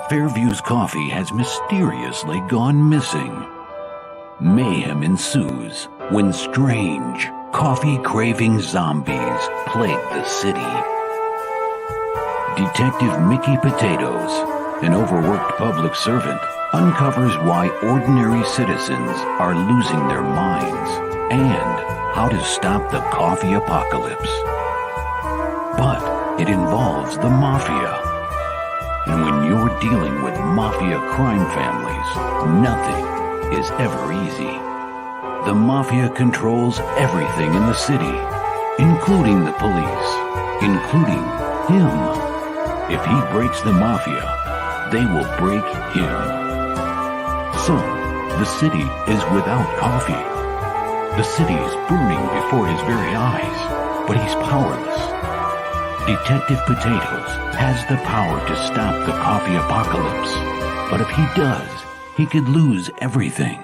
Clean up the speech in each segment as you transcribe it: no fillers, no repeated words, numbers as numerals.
Fairview's coffee has mysteriously gone missing. Mayhem ensues when strange, coffee-craving zombies plague the city. Detective Mickey Potatoes, an overworked public servant, uncovers why ordinary citizens are losing their minds and how to stop the coffee apocalypse. But it involves the mafia. And when you're dealing with mafia crime families, nothing is ever easy. The mafia controls everything in the city, including the police, including him. If he breaks the mafia, they will break him. So, the city is without coffee. The city is burning before his very eyes, but he's powerless. Detective Potatoes has the power to stop the coffee apocalypse, but if he does, he could lose everything.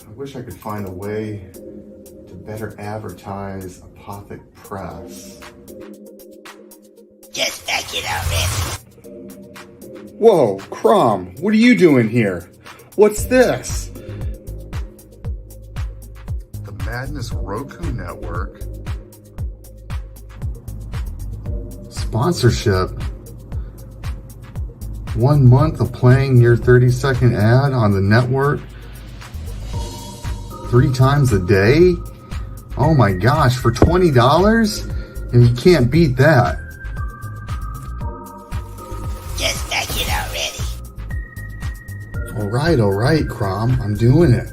I wish I could find a way to better advertise Apothic Press. Just back it already. Whoa, Crom, what are you doing here? What's this? The Madness Roku Network. Sponsorship. 1 month of playing your 30-second ad on the network 3 times a day? Oh my gosh, for $20? And you can't beat that. Just back it already. All right, Crom, I'm doing it.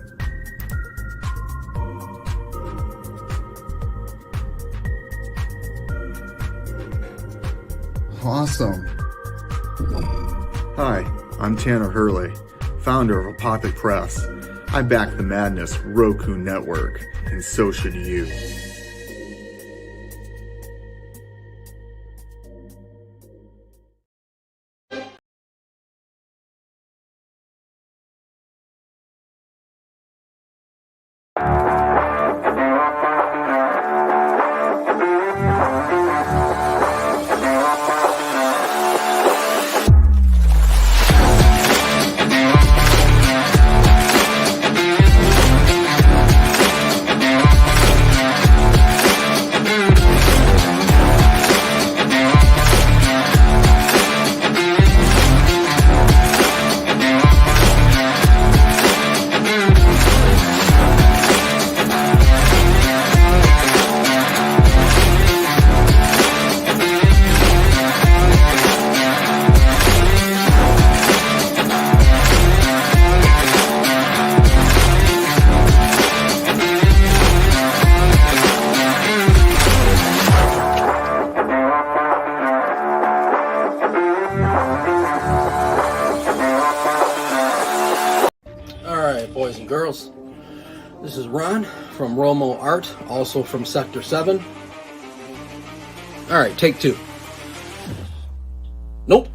Awesome. Hi, I'm Tanner Hurley, founder of Apothic Press. I back the Madness Roku Network, and so should you. Boys and girls, this is Ron from Romo Art, also from Sector 7. Alright, take 2. Nope.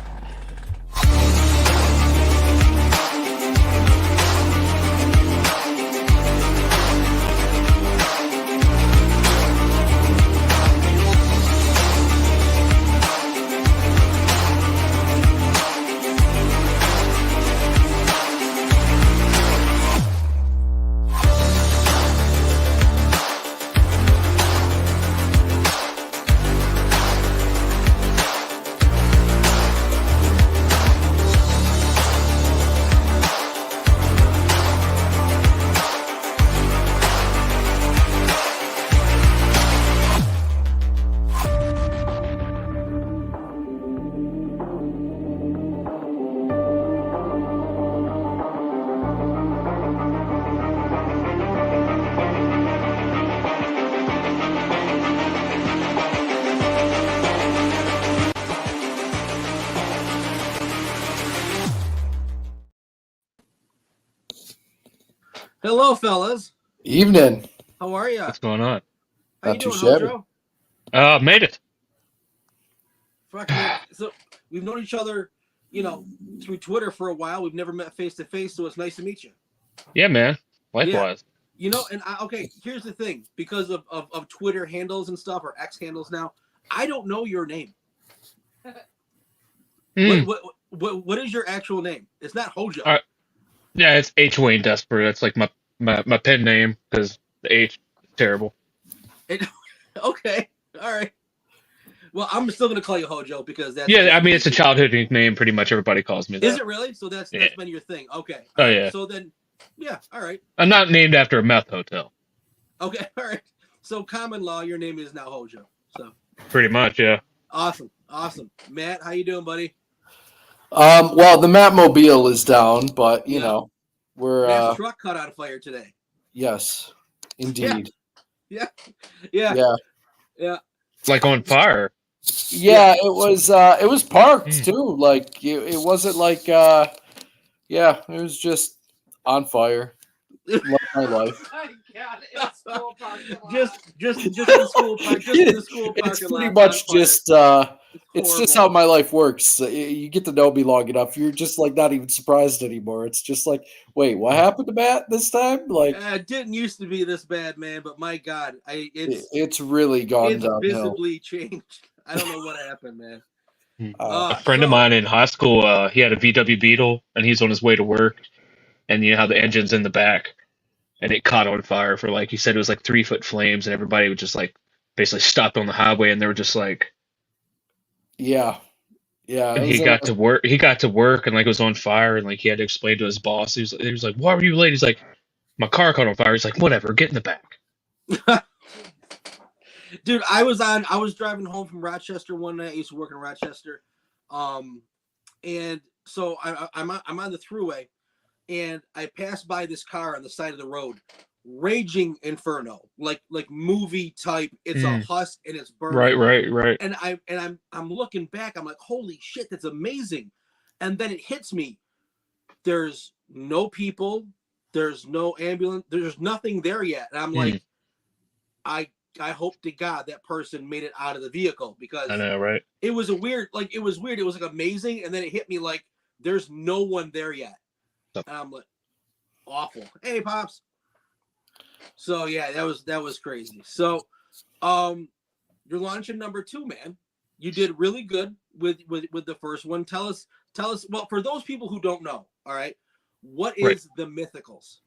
Hello, fellas. Evening. How are ya? What's going on? How you Not too doing, shabby. Hojo? Made it. Fuck, man. So we've known each other, through Twitter for a while. We've never met face to face, so it's nice to meet you. Yeah, man. Likewise. And here's the thing. Because of Twitter handles and stuff, or X handles now, I don't know your name. What is your actual name? It's not Hojo. Yeah, it's H. Wayne Desper. That's like my pen name because the H is terrible. Okay. All right. Well, I'm still gonna call you Hojo because that's. Yeah, I mean it's a childhood nickname. Pretty much everybody calls me that. Is it really? So that's been your thing. Okay. Oh yeah. So then, yeah. All right. I'm not named after a meth hotel. Okay. All right. So common law, your name is now Hojo. So. Pretty much, yeah. Awesome. Matt, how you doing, buddy? Well, the Mattmobile is down, but you know, we're Matt's truck caught on fire today. Yes, indeed. Yeah. Like on fire. Yeah, it was parked too. Like it wasn't like it was just on fire. Like my life. Just in the school park. Just in the school parking It's pretty lot, much just it's just how horrible. my life works. You get to know me long enough, you're just like not even surprised anymore. It's just like, wait, what happened to Matt this time? Like It didn't used to be this bad, man. But my God, it's really gone downhill. visibly changed. I don't know what happened, man. A friend of mine in high school, he had a VW Beetle, and he's on his way to work, and you know how the engine's in the back, and it caught on fire for he said it was like 3-foot flames, and everybody would just basically stopped on the highway, and they were just like, yeah. And he got to work, and it was on fire, and he had to explain to his boss. He was like, "Why were you late?" He's like, "My car caught on fire." He's like, "Whatever, get in the back." Dude, I was driving home from Rochester one night. I used to work in Rochester, and so I'm on the throughway, and I passed by this car on the side of the road, raging inferno, like movie type. It's a husk and it's burning. Right. And I'm looking back. I'm like, holy shit, that's amazing. And then it hits me. There's no people. There's no ambulance. There's nothing there yet. And I'm like, I hope to God that person made it out of the vehicle because I know, right? It was weird. It was amazing. And then it hit me like there's no one there yet. And I'm like, awful. Hey, Pops. So yeah, that was crazy. So you're launching number 2, man. You did really good with the first one. Tell us, well, for those people who don't know, all right, what is the Mythicals?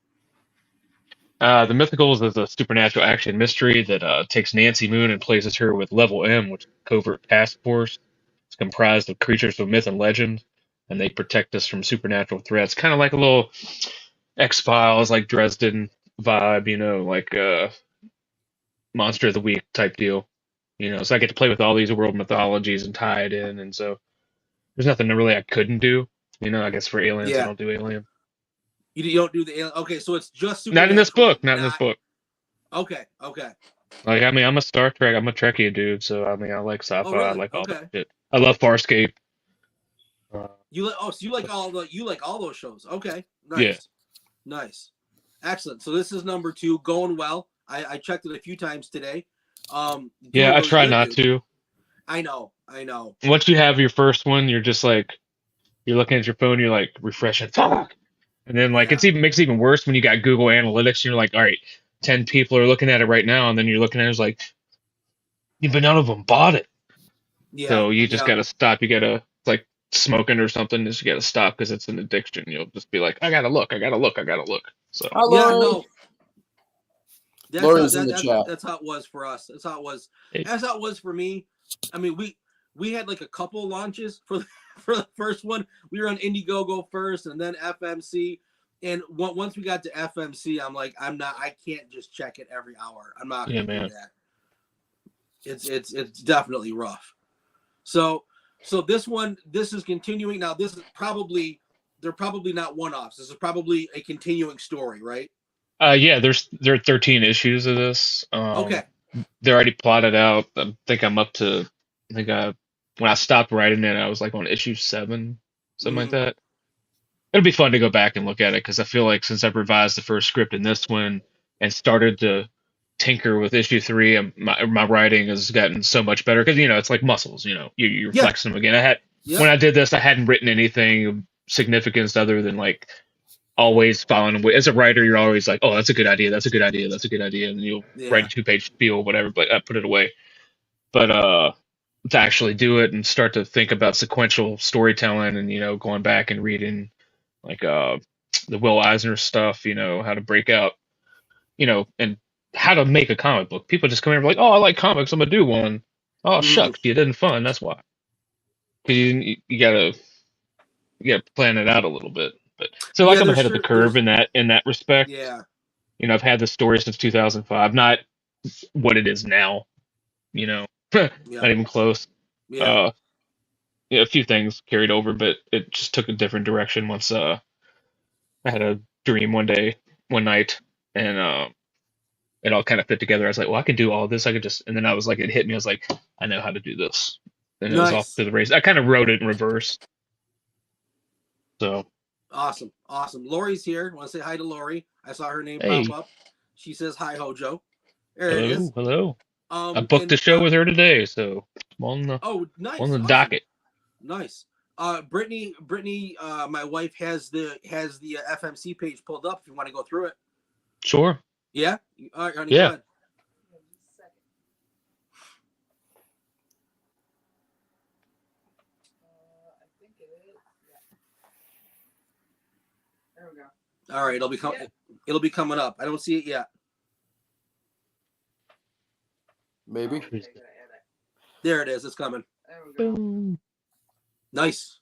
The Mythicals is a supernatural action mystery that takes Nancy Moon and places her with Level M, which is a covert task force. It's comprised of creatures of myth and legend, and they protect us from supernatural threats. Kind of like a little X-Files, like Dresden vibe, like Monster of the Week type deal. So I get to play with all these world mythologies and tie it in, and so there's nothing really I couldn't do. I guess for aliens, I don't do alien. You don't do the alien. Okay, so it's just not in this book. Not in this book. Okay. I'm a Star Trek. I'm a Trekkie dude, so I like sci-fi. Oh, really? I like all that shit. I love Farscape. You like all those shows. Okay, nice. Yeah. Nice, excellent. So this is number 2, going well. I checked it a few times today. I try not to. I know. Once you have your first one, you're just you're looking at your phone, you're like refreshing, fuck, and then it makes it even worse when you got Google Analytics. And you're like, all right, 10 people are looking at it right now, and then you're looking at it, it's but none of them bought it. Yeah. So you just gotta stop. You gotta smoking or something. Just you gotta stop because it's an addiction. You'll just be like, I gotta look. So no. That's how it was for us. That's how it was for me. I mean, we had a couple launches for the first one. We were on Indiegogo first, and then FMC. And once we got to FMC, I'm like, I can't just check it every hour. I'm not gonna do that. It's definitely rough. So this is continuing. Now they're probably not one-offs. This is probably a continuing story, right? There are 13 issues of this. Okay. They're already plotted out. I'm up to. When I stopped writing it, I was on issue 7, something like that. it'll be fun to go back and look at it because I feel like since I've revised the first script in this one and started to tinker with issue 3, my writing has gotten so much better because it's like muscles. You're Yeah. flexing them again. When I did this, I hadn't written anything of significance other than like always following away. As a writer, you're always like, oh, that's a good idea, that's a good idea, that's a good idea, and you'll write a 2-page spiel, whatever. But I put it away. But to actually do it and start to think about sequential storytelling and going back and reading like the Will Eisner stuff, how to break out, and how to make a comic book. People just come in and be like, oh, I like comics, I'm gonna do one. Oh shucks, you didn't fun. That's why. You gotta plan it out a little bit. But so like I'm ahead of the curve in that respect. Yeah. I've had the story since 2005, not what it is now. Not even close. Yeah. A few things carried over, but it just took a different direction once I had a dream one night, and it all kind of fit together. I was like, well, I can do all this. I could just, and then I was like, it hit me. I was like, I know how to do this, and it was off to the race. I kind of wrote it in reverse. So awesome. Laurie's here. Want to say hi to Laurie? I saw her name pop up. She says hi, Hojo. There it is. Hello. I booked a show with her today, so I'm on the nice. On the docket. Nice. Brittany, my wife has the FMC page pulled up. If you want to go through it. Sure. Yeah. All right, honey, yeah. Go ahead. There we go. All right, it'll be coming up. I don't see it yet. Maybe. There it is. It's coming. There we go. Nice.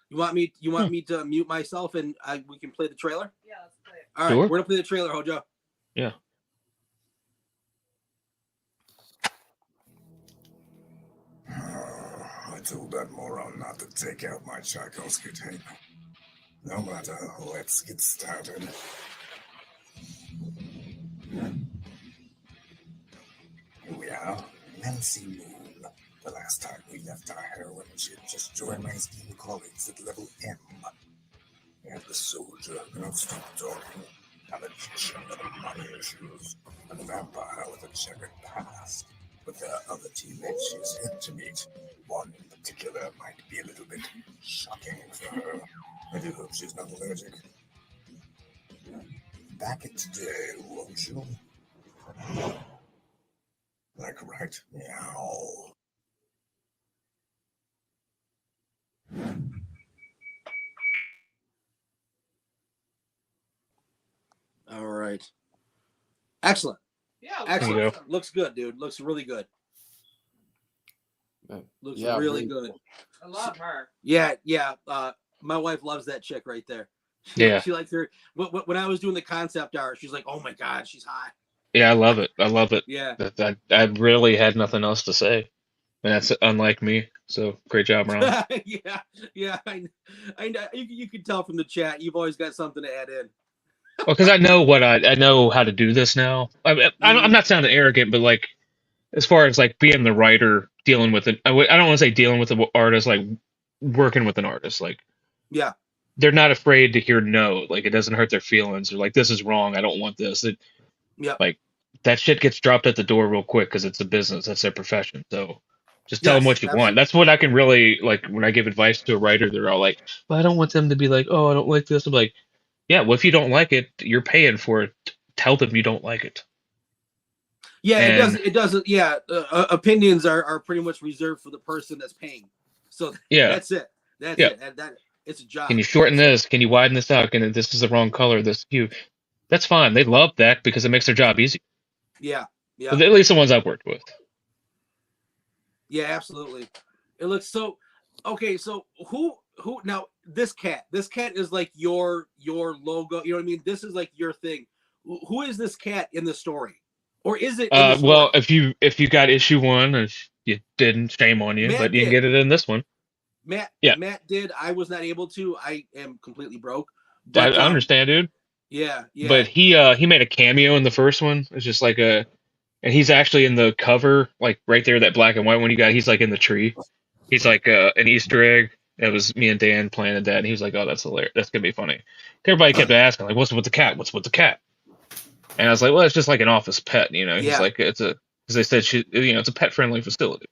You want me to mute myself and we can play the trailer? Yeah, let's play it. All right, we're gonna play the trailer, Hojo. Yeah. I told that moron not to take out my Tchaikovsky tape. No matter, let's get started. Here we are, Nancy Moon. The last time we left our heroine, she had just joined my esteemed colleagues at level M. We had the soldier who don't stop talking, a magician with money issues, and a vampire with a checkered past. But there are other teammates she's yet to meet. One in particular might be a little bit shocking for her. I do hope she's not allergic. Back at today, won't you? Like right meow. All right. Excellent. Yeah. Excellent. Looks good, dude. Looks really good. Looks really good. I love her. Yeah. My wife loves that chick right there. She likes her. When I was doing the concept art, she's like, "Oh my god, she's hot." Yeah, I love it. Yeah. I really had nothing else to say, and that's unlike me. So great job, Ron. yeah. I know. You can tell from the chat. You've always got something to add in. Well, because I know I know how to do this now. I'm not sounding arrogant, but like as far as like being the writer, dealing with it, I don't want to say dealing with the artist, like working with an artist, like they're not afraid to hear no. Like it doesn't hurt their feelings. They're like, this is wrong. I don't want this. Like that shit gets dropped at the door real quick because it's a business. That's their profession. So just tell them what you want. That's what I can really like when I give advice to a writer. They're all like, well, I don't want them to be like, oh, I don't like this. I'm like, yeah, well, if you don't like it, you're paying for it. Tell them you don't like it. Yeah, it doesn't. Yeah, opinions are pretty much reserved for the person that's paying. So that's it. That's it. That it's a job. Can you shorten this? Can you widen this out? This is the wrong color. That's fine. They love that because it makes their job easy. Yeah. At least the ones I've worked with. Yeah, absolutely. It looks so. Okay, so who now? This cat is like your logo. You know what I mean? This is like your thing. Who is this cat in the story, or is it? Well, if you got issue 1, if you didn't, shame on you, but you can get it in this one. Matt did. I was not able to. I am completely broke. But, I understand, dude. Yeah. But he made a cameo in the first one. It's just like and he's actually in the cover, like right there, that black and white one you got. He's like in the tree. He's like an Easter egg. It was me and Dan planning that, and he was like, "Oh, that's hilarious. That's gonna be funny." Everybody kept asking, like, "What's with the cat? What's with the cat?" And I was like, "Well, it's just like an office pet, you know." He's Yeah. like, "It's a," because they said it's a pet friendly facility.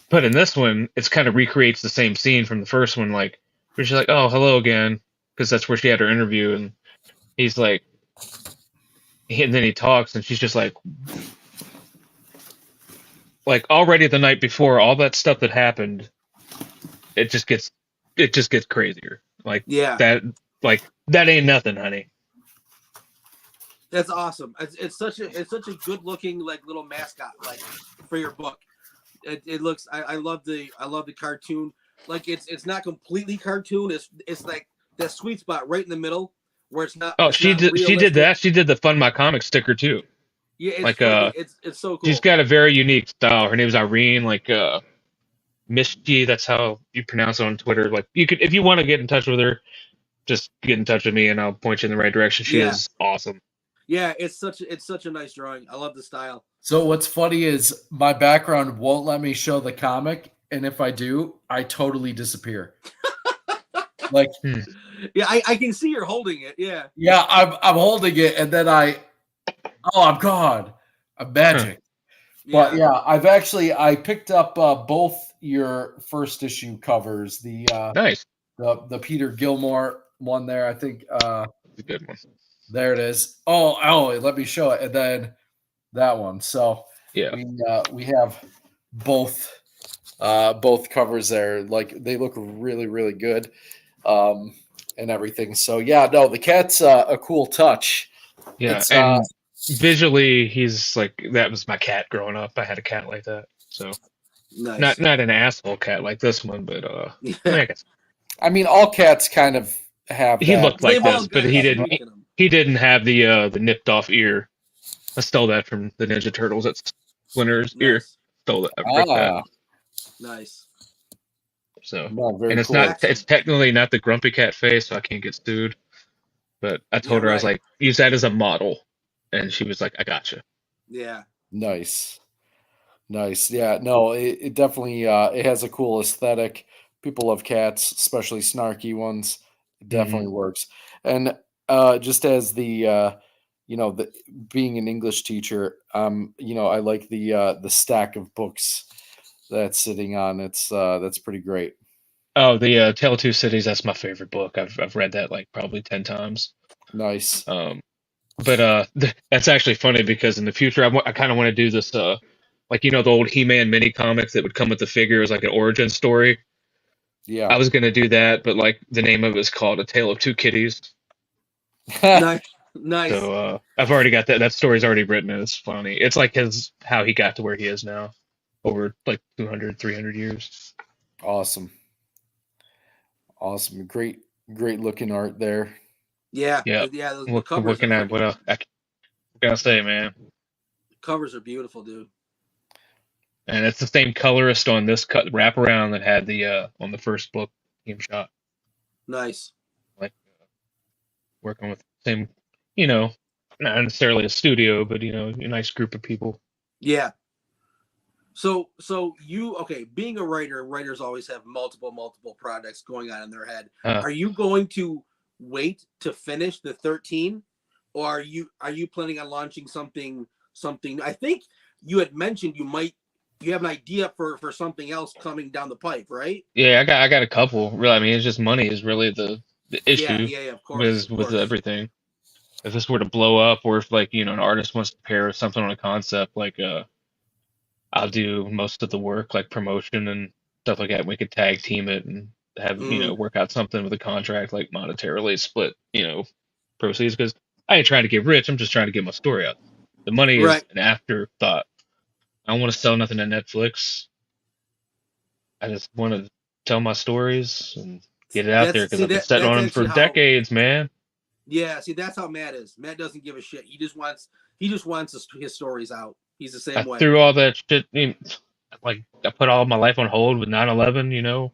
But in this one, it's kind of recreates the same scene from the first one, like where she's like, "Oh, hello again," because that's where she had her interview, and he's like, and then he talks, and she's just like already the night before, all that stuff that happened, it just gets crazier. Like Yeah. that ain't nothing, honey. That's awesome. It's such a good looking like little mascot like for your book. It looks. I love the cartoon. Like it's not completely cartoon. It's like that sweet spot right in the middle where it's not. Oh, it's she not did realistic. that. She did the Fund My Comics sticker too. Yeah, it's like funny. It's so cool. She's got a very unique style. Her name's Irene. Like Moscicki, that's how you pronounce it on Twitter. Like you could, if you want to get in touch with her, just get in touch with me and I'll point you in the right direction. She is awesome. Yeah, it's such a nice drawing. I love the style. So what's funny is my background won't let me show the comic, and if I do, I totally disappear. Like, yeah, I can see you're holding it. Yeah, yeah, I'm holding it, and then I'm gone. I'm magic. But yeah, I picked up both your first issue covers. The nice. The Peter Gilmore one there. I think a good one. There it is. Oh, let me show it, and then that one. So yeah, we have both covers there. Like they look really, really good, and everything. So yeah, no, the cat's a cool touch. Yeah, it's, and visually, he's like, that was my cat growing up. I had a cat like that. So nice. not an asshole cat like this one, but I mean, all cats kind of have. He that. looked like this, but he didn't. He didn't have the nipped off ear. I stole that from the Ninja Turtles. That's Splinter's ear. Stole that. That. Nice. So, and it's cool. It's technically not the grumpy cat face, so I can't get sued. But I told her, I was like, use that as a model. And she was like, I gotcha. Yeah. Nice. Yeah, no, it definitely it has a cool aesthetic. People love cats, especially snarky ones. It definitely works. And just as the being an English teacher, I like the stack of books that's sitting on. That's pretty great. Oh, the Tale of Two Cities, that's my favorite book. I've read that like probably 10 times. Nice. But that's actually funny because in the future I kind of want to do this like the old He-Man mini comics that would come with the figures, like an origin story. Yeah. I was going to do that, but like the name of it is called A Tale of Two Kitties. Nice. So I've already got that story's already written, and it's funny. It's like how he got to where he is now over like 200, 300 years. Awesome. Great looking art there. Yeah. What can I say, man? The covers are beautiful, dude. And it's the same colorist on this wraparound that had the on the first book Team Shot. Nice. Like working with the same, not necessarily a studio, but a nice group of people. Yeah. So being a writer, writers always have multiple projects going on in their head. Are you going to wait to finish the 13, or are you planning on launching something? I think you had mentioned you have an idea for something else coming down the pipe, right? Yeah, I got a couple. Really, I mean, it's just money is really the issue. Yeah, of course. With everything. If this were to blow up, or if like an artist wants to pair with something on a concept, like I'll do most of the work, like promotion and stuff like that. We could tag team it and have work out something with a contract, like monetarily split proceeds, because I ain't trying to get rich. I'm just trying to get my story out. The money is an afterthought. I don't want to sell nothing to Netflix. I just want to tell my stories and get it out there, because I've been sitting on them for decades, man. Yeah, see, that's how Matt is. Matt doesn't give a shit. He just wants his stories out. He's the same way. Through all that shit, like I put all my life on hold with 9/11,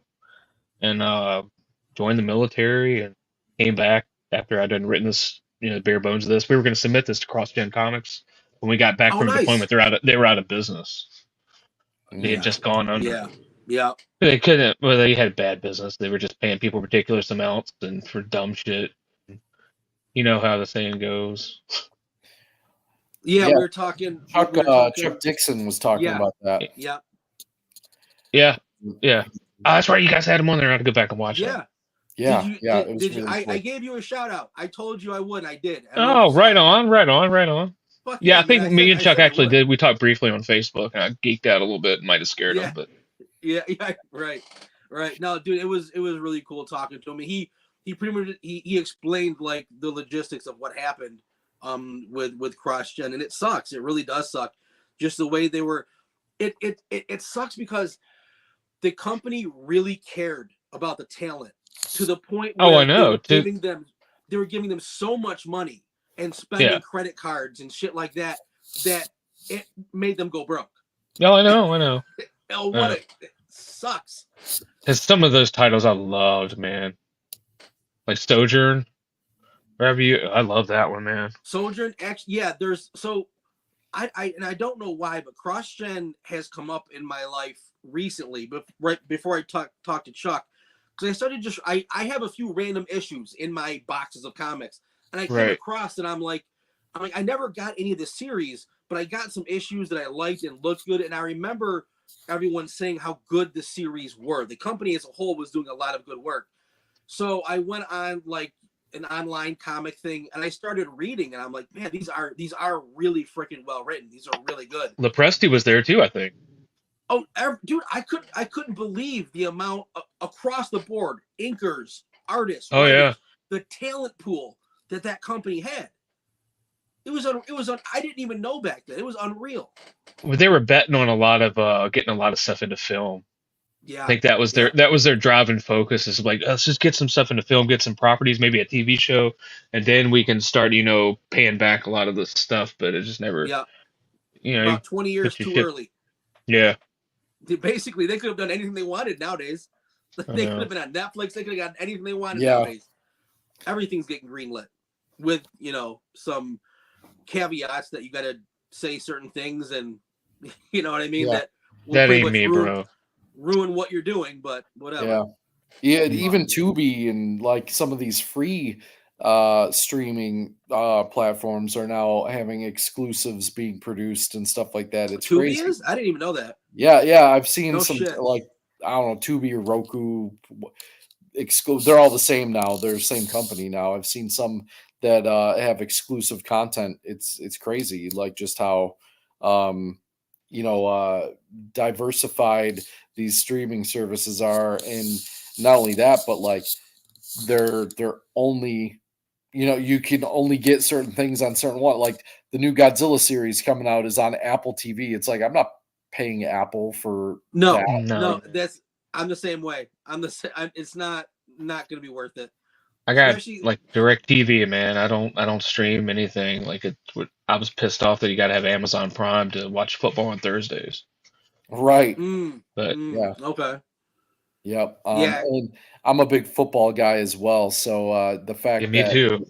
and joined the military and came back after I'd written this, bare bones of this. We were going to submit this to CrossGen Comics. When we got back from deployment, they were out of business. They had just gone under. Yeah. Yeah. They couldn't. Well, they had bad business. They were just paying people ridiculous amounts and for dumb shit. You know how the saying goes. Yeah, Yeah, we were talking. We were talking. Chuck Dixon was talking Yeah. about that. Yeah. Yeah, yeah. Oh, that's right. You guys had him on there. I had to go back and watch that. Yeah. Yeah, it was Did you? really cool. I gave you a shout out. I told you I would. I did. Oh, right on, right on, right on. Fuck Yeah, I man, think me and I Chuck said I actually would. did. We talked briefly on Facebook, and I geeked out a little bit and might have scared him. But Yeah, right. No, dude, it was really cool talking to him. He pretty much he explained like the logistics of what happened with CrossGen, and it sucks. It really does suck. Just the way they were. It sucks because the company really cared about the talent to the point where I know. they were giving them so much money and spending credit cards and shit like that it made them go broke. Oh, I know. Oh, it sucks. There's some of those titles I loved, man. Like Sojourn, I love that one, man. Sojourn, actually, yeah. There's I don't know why, but CrossGen has come up in my life recently, but right before I talk to Chuck, because I started I have a few random issues in my boxes of comics, and I came across, and I'm like, I never got any of the series, but I got some issues that I liked and looked good, and I remember everyone saying how good the series were. The company as a whole was doing a lot of good work. So I went on like an online comic thing, and I started reading, and I'm like, man, these are really freaking well written. These are really good. Lepresti was there too, I think. Oh, dude, I couldn't believe the amount across the board, inkers, artists, writers, the talent pool that company had. It was I didn't even know back then. It was unreal. Well, they were betting on a lot of getting a lot of stuff into film. Yeah, I think that was their driving focus, is like, let's just get some stuff into film, get some properties, maybe a TV show, and then we can start, paying back a lot of the stuff. But it just never, about 20 years too early. Yeah. Basically, they could have done anything they wanted nowadays. They could have been on Netflix. They could have gotten anything they wanted nowadays. Everything's getting greenlit with, some caveats that you got to say certain things, and you know what I mean? Yeah. That ain't me, bro. Ruin what you're doing, but whatever. Yeah, even Tubi and like some of these free streaming platforms are now having exclusives being produced and stuff like that. It's Tubi crazy. is? I didn't even know that. Yeah, I've seen some shit. like, I don't know, Tubi or Roku exclusive. They're all the same now. They're the same company now. I've seen some that have exclusive content. It's crazy, like just how diversified these streaming services are, and not only that, but like they're only, you can only get certain things on certain one. Like the new Godzilla series coming out is on Apple TV. It's like, I'm not paying Apple for no. I'm the same way. It's not gonna be worth it. I got like DirecTV, man. I don't stream anything. Like I was pissed off that you got to have Amazon Prime to watch football on Thursdays. Right. But yeah. Okay. Yep. And I'm a big football guy as well. So the fact that me too.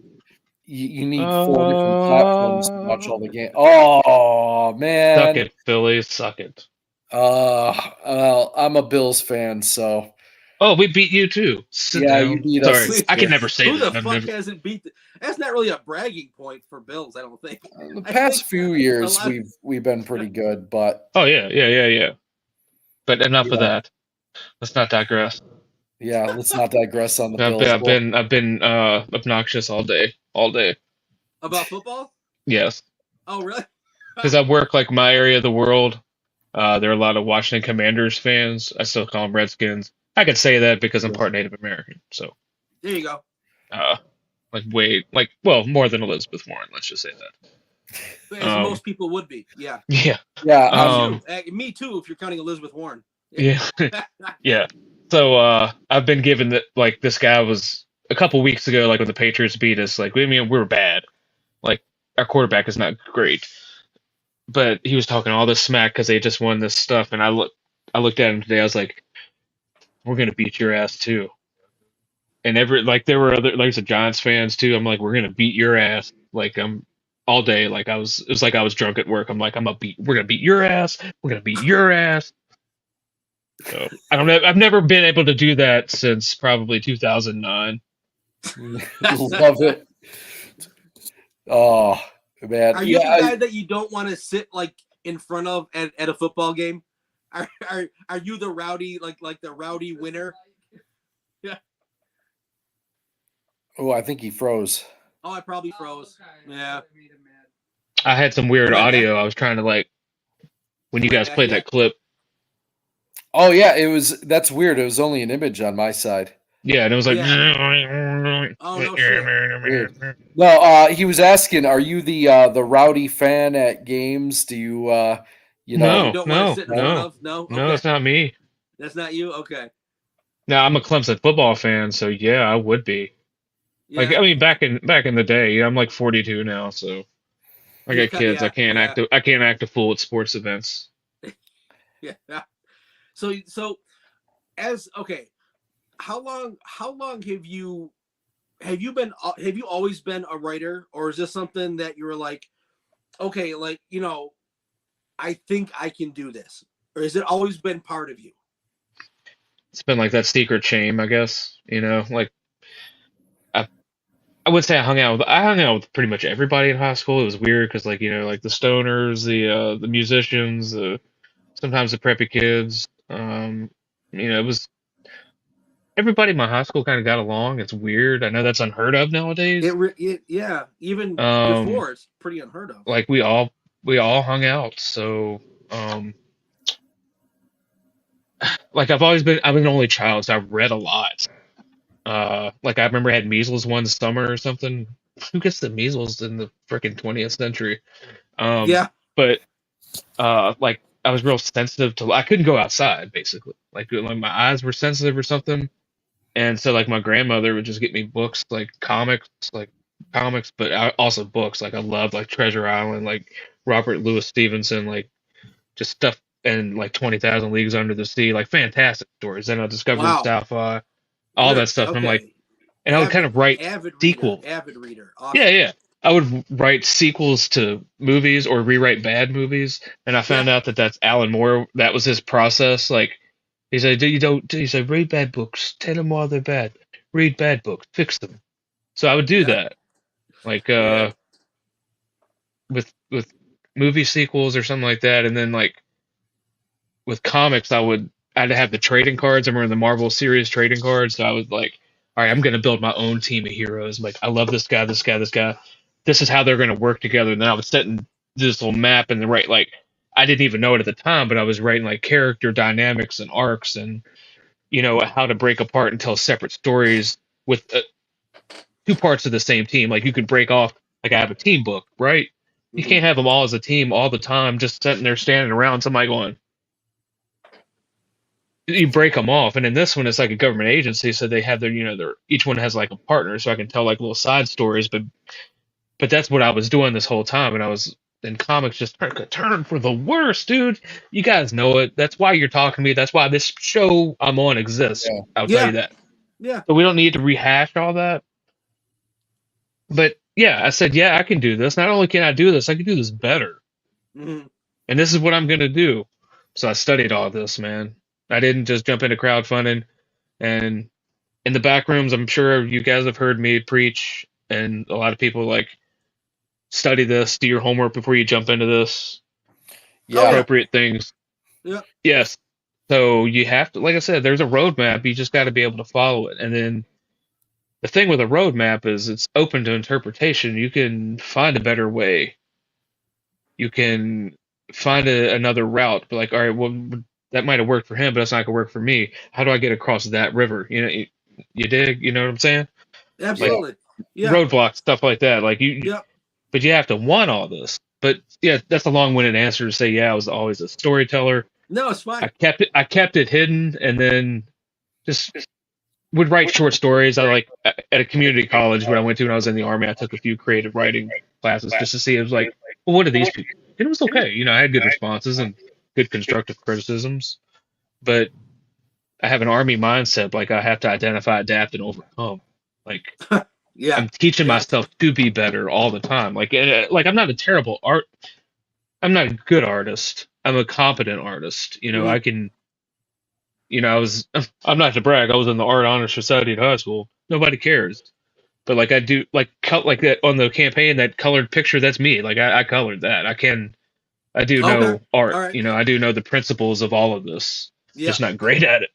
You need 4 different platforms to watch all the games. Oh man. Suck it, Philly. Suck it. Well, I'm a Bills fan, so. Oh, we beat you too. Sit down. You beat us. Sorry, I can never say who that. the fuck hasn't beat? That's not really a bragging point for Bills, I don't think. The past few years, we've been pretty good, but. Oh yeah. But enough of that. Let's not digress. Yeah, let's not digress on the Bills. I've been obnoxious all day. About football? Yes. Oh really? Because I work like my area of the world. There are a lot of Washington Commanders fans. I still call them Redskins. I could say that because I'm part Native American. So there you go. More than Elizabeth Warren. Let's just say that. As most people would be. Yeah. Yeah. Me too. If you're counting Elizabeth Warren. Yeah. Yeah. So I've been given that, like, this guy was a couple weeks ago, like when the Patriots beat us. Like, we were bad. Like, our quarterback is not great. But he was talking all this smack because they just won this stuff, and I looked at him today. I was like, we're gonna beat your ass too. And there were other, like, the Giants fans too. I'm like, we're gonna beat your ass. Like, I'm all day. Like, it was like I was drunk at work. I'm like, we're gonna beat your ass. We're gonna beat your ass. So I don't know. I've never been able to do that since probably 2009. Love it. Oh man, Are you the guy that you don't want to sit like in front of at a football game? Are you the rowdy like the rowdy winner? Yeah. Oh, I think he froze. Oh, I probably froze. Yeah. I had some weird Am I audio. back? I was trying to like when you Am I guys back played yet? that clip. Oh yeah, it was. That's weird. It was only an image on my side. Yeah, and it was like. Oh no shit. Weird. No, he was asking, "Are you the rowdy fan at games? Do you you know?" You don't want to sit in front of? No. Okay. No, that's not me. That's not you. Okay. No, I'm a Clemson football fan, so yeah, I would be. Yeah. Like, I mean, back in the day, I'm like 42 now, so I got kids. I can't act a fool at sports events. Yeah. So as okay, how long have you always been a writer, or is this something that you were like, okay, like, you know, I think I can do this, or has it always been part of you? It's been like that secret shame, I guess. You know, like I would say I hung out with pretty much everybody in high school. It was weird because like, you know, like the stoners, the musicians, sometimes the preppy kids. You know, it was everybody in my high school kind of got along. It's weird. I know that's unheard of nowadays. Yeah, even Um, before it's pretty unheard of. like we all hung out. So, like I've an only child, so I've read a lot. Like I remember I had measles one summer or something. Who gets the measles in the freaking 20th century? Yeah. But like I was real sensitive to. I couldn't go outside basically. Like my eyes were sensitive or something. And so like my grandmother would just get me books like comics, but also books. Like I loved like Treasure Island, like Robert Louis Stevenson, like just stuff and like 20,000 Leagues Under the Sea, like fantastic stories. Then I discovered Wow. sci-fi, all that stuff. And I'm like, Okay. and I would kind of write avid sequels. reader. Awesome. Yeah. I would write sequels to movies or rewrite bad movies. And I found out that that's Alan Moore. That was his process. Like he said, he said, read bad books, tell them why they're bad. Read bad books, fix them. So I would do that. Like with movie sequels or something like that. And then like with comics, I'd have the trading cards. I remember the Marvel series trading cards. So I was like, all right, I'm going to build my own team of heroes. Like, I love this guy, this guy, this guy. This is how they're going to work together. And then I was setting this little map and like, I didn't even know it at the time, but I was writing like character dynamics and arcs and, you know, how to break apart and tell separate stories with two parts of the same team. Like, you could break off, like, I have a team book, right? You can't have them all as a team all the time, just sitting there standing around, somebody going, you break them off. And in this one, it's like a government agency, so they have their, you know, each one has like a partner, so I can tell like little side stories. But that's what I was doing this whole time, and I was in comics just took a turn for the worst, dude. You guys know it. That's why you're talking to me. That's why this show I'm on exists. Yeah. I'll tell you that. Yeah. So we don't need to rehash all that. But yeah, I said, yeah, I can do this. Not only can I do this, I can do this better. Mm-hmm. And this is what I'm gonna do. So I studied all this, man. I didn't just jump into crowdfunding. And in the back rooms, I'm sure you guys have heard me preach, and a lot of people like study this, do your homework before you jump into this. Yeah. Appropriate things. Yeah. Yes. So you have to, like I said, there's a roadmap. You just got to be able to follow it. And then the thing with a roadmap is it's open to interpretation. You can find a better way. You can find another route. But like, all right, well, that might have worked for him, but it's not gonna work for me. How do I get across that river? You know, you dig? You know what I'm saying? Absolutely. Like, roadblocks, stuff like that. Like but you have to want all this. But yeah, that's a long-winded answer to say. Yeah, I was always a storyteller. No, it's fine. I kept it hidden, and then just would write short stories. I like at a community college when I went to when I was in the army. I took a few creative writing classes just to see. It was like, well, what are these people? And it was okay. You know, I had good responses and good constructive criticisms, but I have an army mindset. Like I have to identify, adapt, and overcome. Like I'm teaching myself to be better all the time. Like I'm not a terrible I'm not a good artist. I'm a competent artist. You know, I can I'm not to brag, I was in the Art Honor Society at high school. Nobody cares. But like I do, like like that on the campaign, that colored picture, that's me. Like I colored that. I do Okay. know art. All right. I do know the principles of all of this. Yeah. Just not great at it.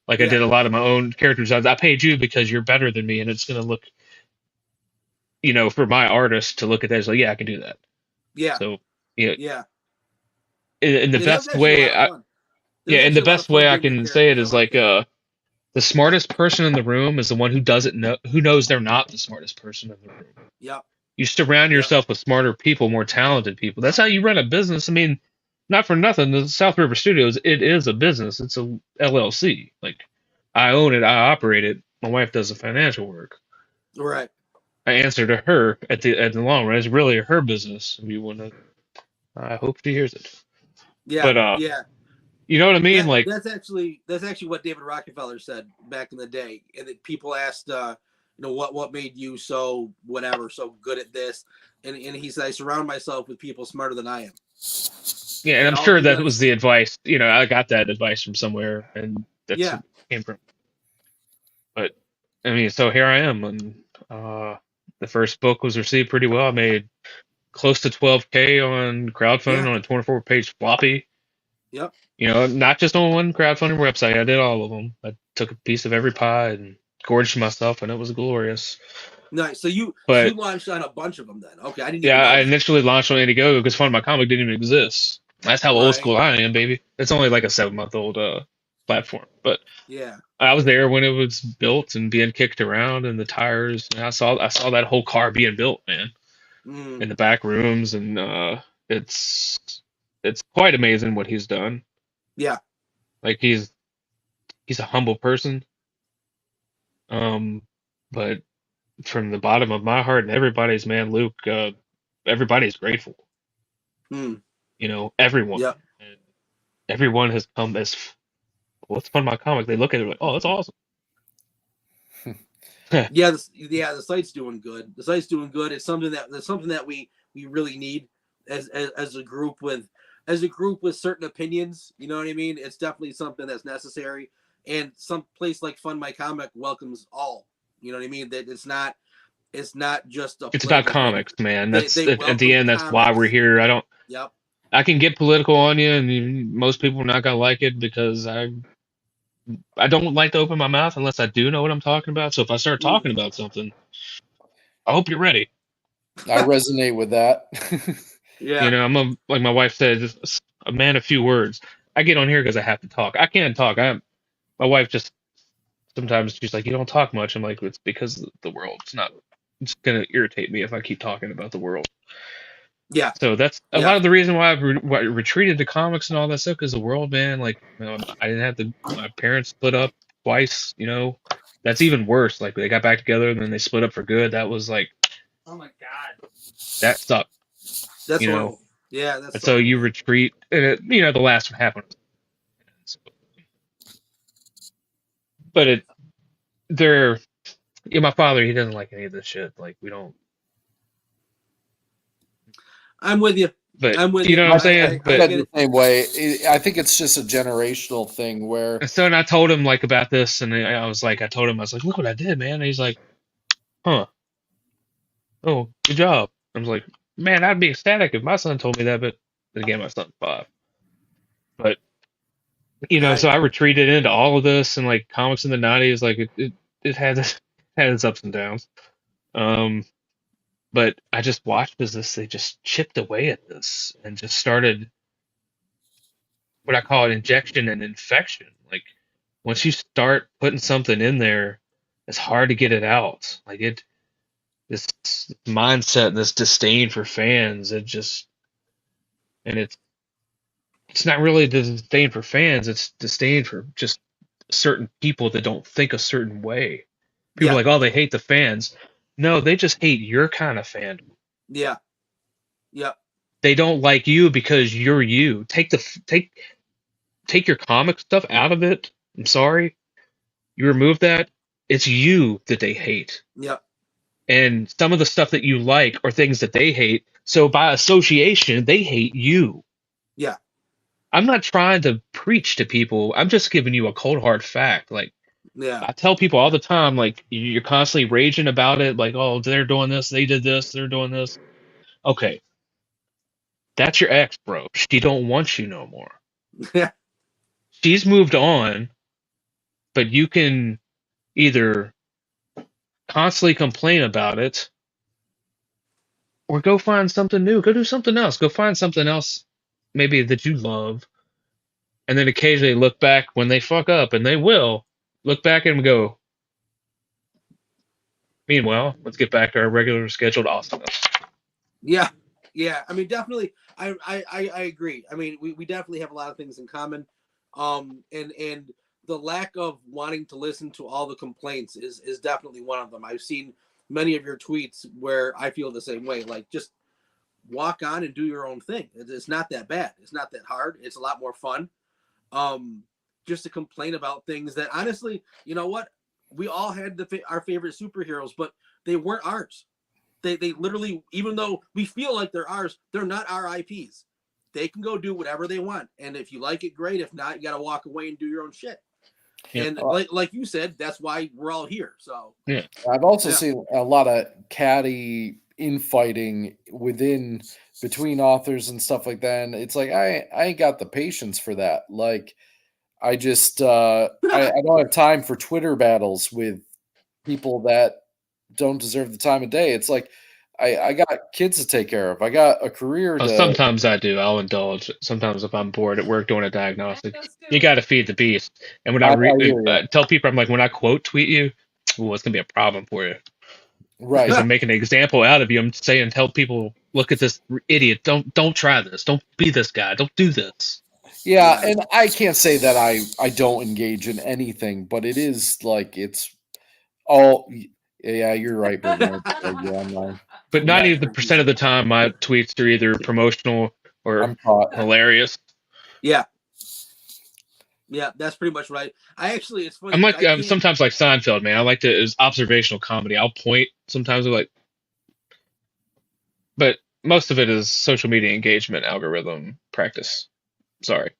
Like I Yeah. did a lot of my own character designs. I paid you because you're better than me, and it's gonna look, for my artist to look at that, it's like, yeah, I can do that. Yeah. So yeah, Yeah. in the Yeah, that's best actually a way, lot of fun. There's and the actually a lot of best fun way I doing your can say it characters. is I like that. the smartest person in the room is the one who doesn't know, who knows they're not the smartest person in the room. Yep. You surround Yep. yourself with smarter people, more talented people. That's how you run a business. I mean, not for nothing, the South River Studios, it is a business. It's a LLC. Like, I own it, I operate it. My wife does the financial work. Right. I answer to her at the long run. It's really her business. If you want to, I hope she hears it. Yeah. But yeah. you know what I mean? Like, that's actually what David Rockefeller said back in the day, and that people asked, what made you so good at this, and he said, I surround myself with people smarter than I am. yeah, and I'm all sure he that does- was the advice. I got that advice from somewhere, and that's Yeah. where it came from. But I mean, so here I am, and the first book was received pretty well. I made close to 12K on crowdfunding on a 24-page floppy. Yep. Not just on one crowdfunding website. I did all of them. I took a piece of every pie and gorged myself, and it was glorious. Nice. So you But launched on a bunch of them then. Okay, I didn't. yeah, even know I that. initially launched on Indiegogo because Fund My Comic didn't even exist. That's how old Right. school I am, baby. It's only like a 7-month-old platform, but Yeah. I was there when it was built and being kicked around, and the tires. And I saw that whole car being built, man, in the back rooms, and it's quite amazing what he's done. Yeah. Like he's a humble person, but from the bottom of my heart and everybody's, man, Luke, everybody's grateful. Everyone. Yep. And everyone has come as, well, it's Fun My Comic. They look at it like, oh, that's awesome. Yeah, the site's doing good. The site's doing good. It's something that we really need as a group with certain opinions. You know what I mean? It's definitely something that's necessary. And some place like Fund My Comic welcomes all. You know what I mean? That it's not just a. It's about place. comics, man. That's they at the end. That's why we're comics. here. I don't. Yep. I can get political on you, and most people are not gonna like it because I don't like to open my mouth unless I do know what I'm talking about. So if I start talking about something, I hope you're ready. I resonate with that. Yeah. I'm like my wife said, just a man of few words. I get on here because I have to talk. I can't talk. My wife just sometimes she's like, you don't talk much. I'm like, it's because the world's not. It's gonna irritate me if I keep talking about the world. Yeah. So that's a lot of the reason why I retreated to comics and all that stuff, because the world, man, like, I didn't have my parents split up twice, that's even worse. Like, they got back together and then they split up for good. That was like, Oh my god. that sucked. That's horrible. Yeah, that's so you retreat, and the last one happened. But my father, he doesn't like any of this shit. Like, we don't. I'm with you. But I'm with you know what I'm saying? I get the same way. I think it's just a generational thing where. So, and I told him like about this, and I was like, look what I did, man. And he's like, huh? Oh, good job. I was like, man, I'd be ecstatic if my son told me that, but again, my son's 5. But so I retreated into all of this, and like comics in the '90s, like it had its ups and downs. But I just watched as they just chipped away at this and just started what I call an injection and infection. Like, once you start putting something in there, it's hard to get it out. Like, this mindset, this disdain for fans, it's not really disdain for fans, it's disdain for just certain people that don't think a certain way. People are like, oh, they hate the fans. No, they just hate your kind of fandom. Yeah. Yep. They don't like you because you're you. Take your comic stuff out of it. I'm sorry. You remove that. It's you that they hate. Yep. And some of the stuff that you like are things that they hate. So by association, they hate you. Yeah. I'm not trying to preach to people. I'm just giving you a cold hard fact. Like Yeah. I tell people all the time, like you're constantly raging about it, like, oh, they're doing this, they did this, they're doing this. Okay, that's your ex, bro. She don't want you no more. Yeah. She's moved on, but you can either constantly complain about it or go find something new. Go do something else. Go find something else maybe that you love. And then occasionally look back when they fuck up, and they will look back and go, meanwhile, let's get back to our regular scheduled awesomeness. Yeah. Yeah. I mean, definitely. I agree. I mean, we definitely have a lot of things in common. And the lack of wanting to listen to all the complaints is definitely one of them. I've seen many of your tweets where I feel the same way. Like, just walk on and do your own thing. It's not that bad. It's not that hard. It's a lot more fun. Just to complain about things that, honestly, you know what? We all had our favorite superheroes, but they weren't ours. They literally, even though we feel like they're ours, they're not our IPs. They can go do whatever they want. And if you like it, great. If not, you got to walk away and do your own shit. Yeah. And like you said, that's why we're all here. So yeah, I've also seen a lot of catty infighting between authors and stuff like that. And it's like, I ain't got the patience for that. Like, I just, I don't have time for Twitter battles with people that don't deserve the time of day. It's like, I got kids to take care of. I got a career to... Sometimes I do. I'll indulge. Sometimes if I'm bored at work doing a diagnostic, you got to feed the beast. And when I tell people, I'm like, when I quote tweet you, well, it's going to be a problem for you. Right. Because I'm making an example out of you. I'm saying, tell people, look at this idiot. Don't try this. Don't be this guy. Don't do this. Yeah, and I can't say that I don't engage in anything, but it is like it's all... Yeah, you're right, Bruno. But 90% of the time, my tweets are either promotional or hilarious. Yeah. Yeah, that's pretty much right. It's funny. I'm like, sometimes like Seinfeld, man. I like it's observational comedy. I'll point sometimes, but most of it is social media engagement algorithm practice. Sorry.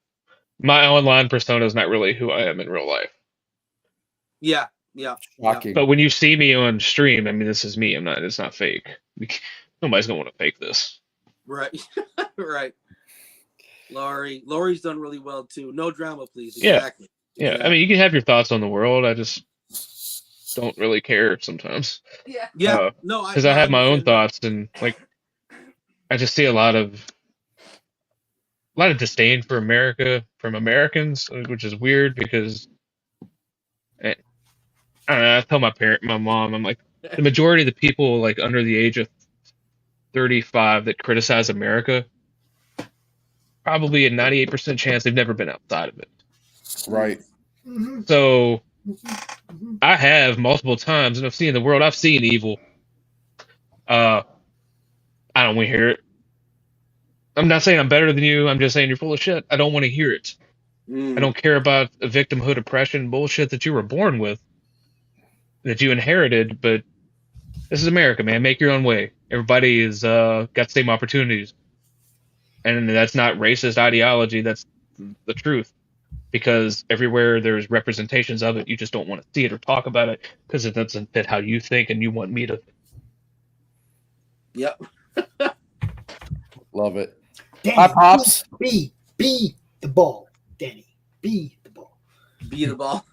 My online persona is not really who I am in real life. Yeah. Yeah. Shocking. But when you see me on stream, I mean, this is me. It's not fake. Nobody's going to want to fake this. Right. Right. Laurie's done really well too. No drama, please. Exactly. Yeah. I mean, you can have your thoughts on the world. I just don't really care sometimes. Yeah. Yeah. No, because I have my own thoughts, and like, I just see a lot of disdain for America from Americans, which is weird because I don't know, I tell my mom, I'm like, the majority of the people like under the age of 35 that criticize America, probably a 98% chance they've never been outside of it. Right. So I have multiple times, and I've seen the world. I've seen evil. I don't want to hear it. I'm not saying I'm better than you. I'm just saying you're full of shit. I don't want to hear it. I don't care about the victimhood oppression bullshit that you were born with, that you inherited, but this is America, man. Make your own way. Everybody is got the same opportunities. And that's not racist ideology. That's the truth. Because everywhere there's representations of it, you just don't want to see it or talk about it because it doesn't fit how you think and you want me to. Yep. Love it. Danny, Hi, Pops. Be the ball, Danny. Be the ball. Be the ball.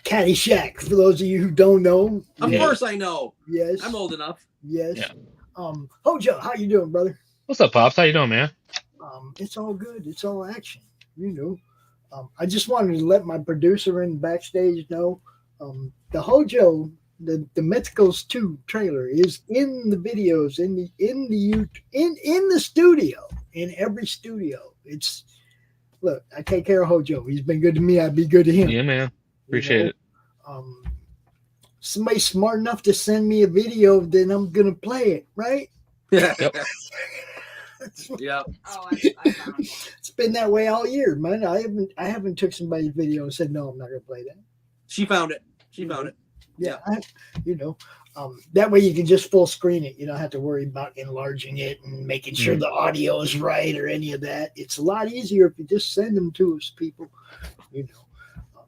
Caddyshack, for those of you who don't know. Of course I know. Yes. I'm old enough. Yes. Yeah. Hojo, how you doing, brother? What's up, Pops? How you doing, man? It's all good. It's all action. You know. I just wanted to let my producer in backstage know the Hojo, the Mythicals 2 trailer is in the videos in the studio, in every studio. It's look, I take care of Hojo. He's been good to me. I'd be good to him. Yeah, man. Appreciate it. Somebody smart enough to send me a video, then I'm gonna play it, right? Yep. Yeah. Oh, I found it. It's been that way all year, man. I haven't took somebody's video and said no, I'm not gonna play that. She found it. She found it. Yeah, That way you can just full screen it. You don't have to worry about enlarging it and making sure the audio is right or any of that. It's a lot easier if you just send them to us, people. You know,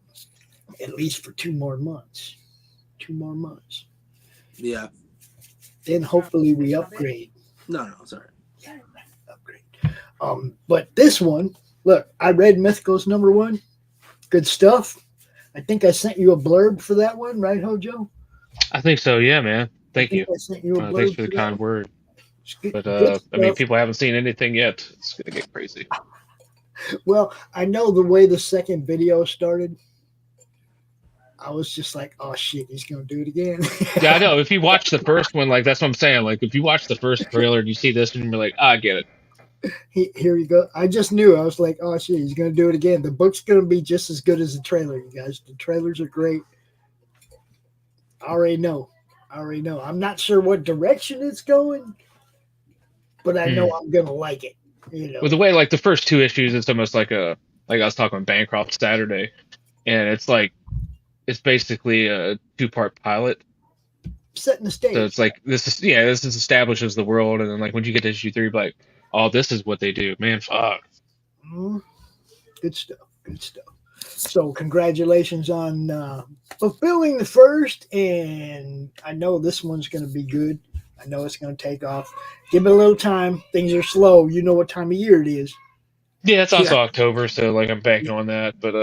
at least for 2 more months. 2 more months. Yeah. Then hopefully we upgrade. No, sorry. Yeah, upgrade. But this one, look, I read Mythicals #1. Good stuff. I think I sent you a blurb for that one, right, Hojo? I think so. Yeah, man. Thank you. I sent you a blurb Thanks for the that kind one. word. Good But I mean, stuff. people haven't seen anything yet. It's gonna get crazy. Well, I know the way the second video started. I was just like, oh shit, he's gonna do it again. Yeah, I know. If you watch the first one, like that's what I'm saying. Like if you watch the first trailer and you see this and you're like, I get it. Here you go. I just knew. I was like, oh shit, he's gonna do it again. The book's gonna be just as good as the trailer, you guys. The trailers are great. I already know. I'm not sure what direction it's going, but I know I'm gonna like it. You know. With the way like the first 2 issues, it's almost like I was talking with Bancroft Saturday, and it's basically a 2-part pilot. Setting the stage. So it's like this establishes the world, and then like when you get to issue 3, like, oh, this is what they do, man. Fuck. Good stuff. So congratulations on fulfilling the first, and I know this one's going to be good. I know it's going to take off. Give it a little time. Things are slow. You know what time of year it is. Yeah, it's also October, so like I'm banking on that. But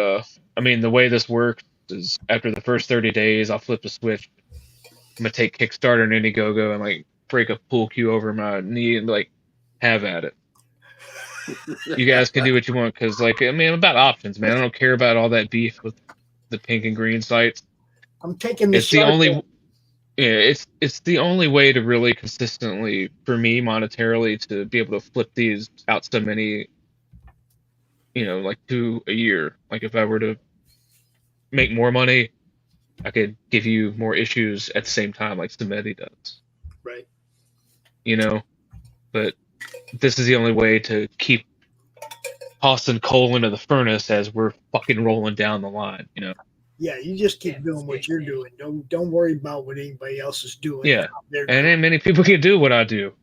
I mean, the way this works is after the first 30 days, I'll flip the switch. I'm gonna take Kickstarter and Indiegogo and like break a pool cue over my knee and like have at it. You guys can do what you want because, like, I mean, I'm about options, man. I don't care about all that beef with the pink and green sites. I'm taking the It's the it's the only way to really consistently, for me, monetarily, to be able to flip these out so many, like 2 a year. Like if I were to make more money, I could give you more issues at the same time, like Samedi does. Right. But this is the only way to keep tossing coal into the furnace as we're fucking rolling down the line, Yeah, you just keep doing what you're doing. Don't worry about what anybody else is doing. Yeah, and ain't many people can do what I do.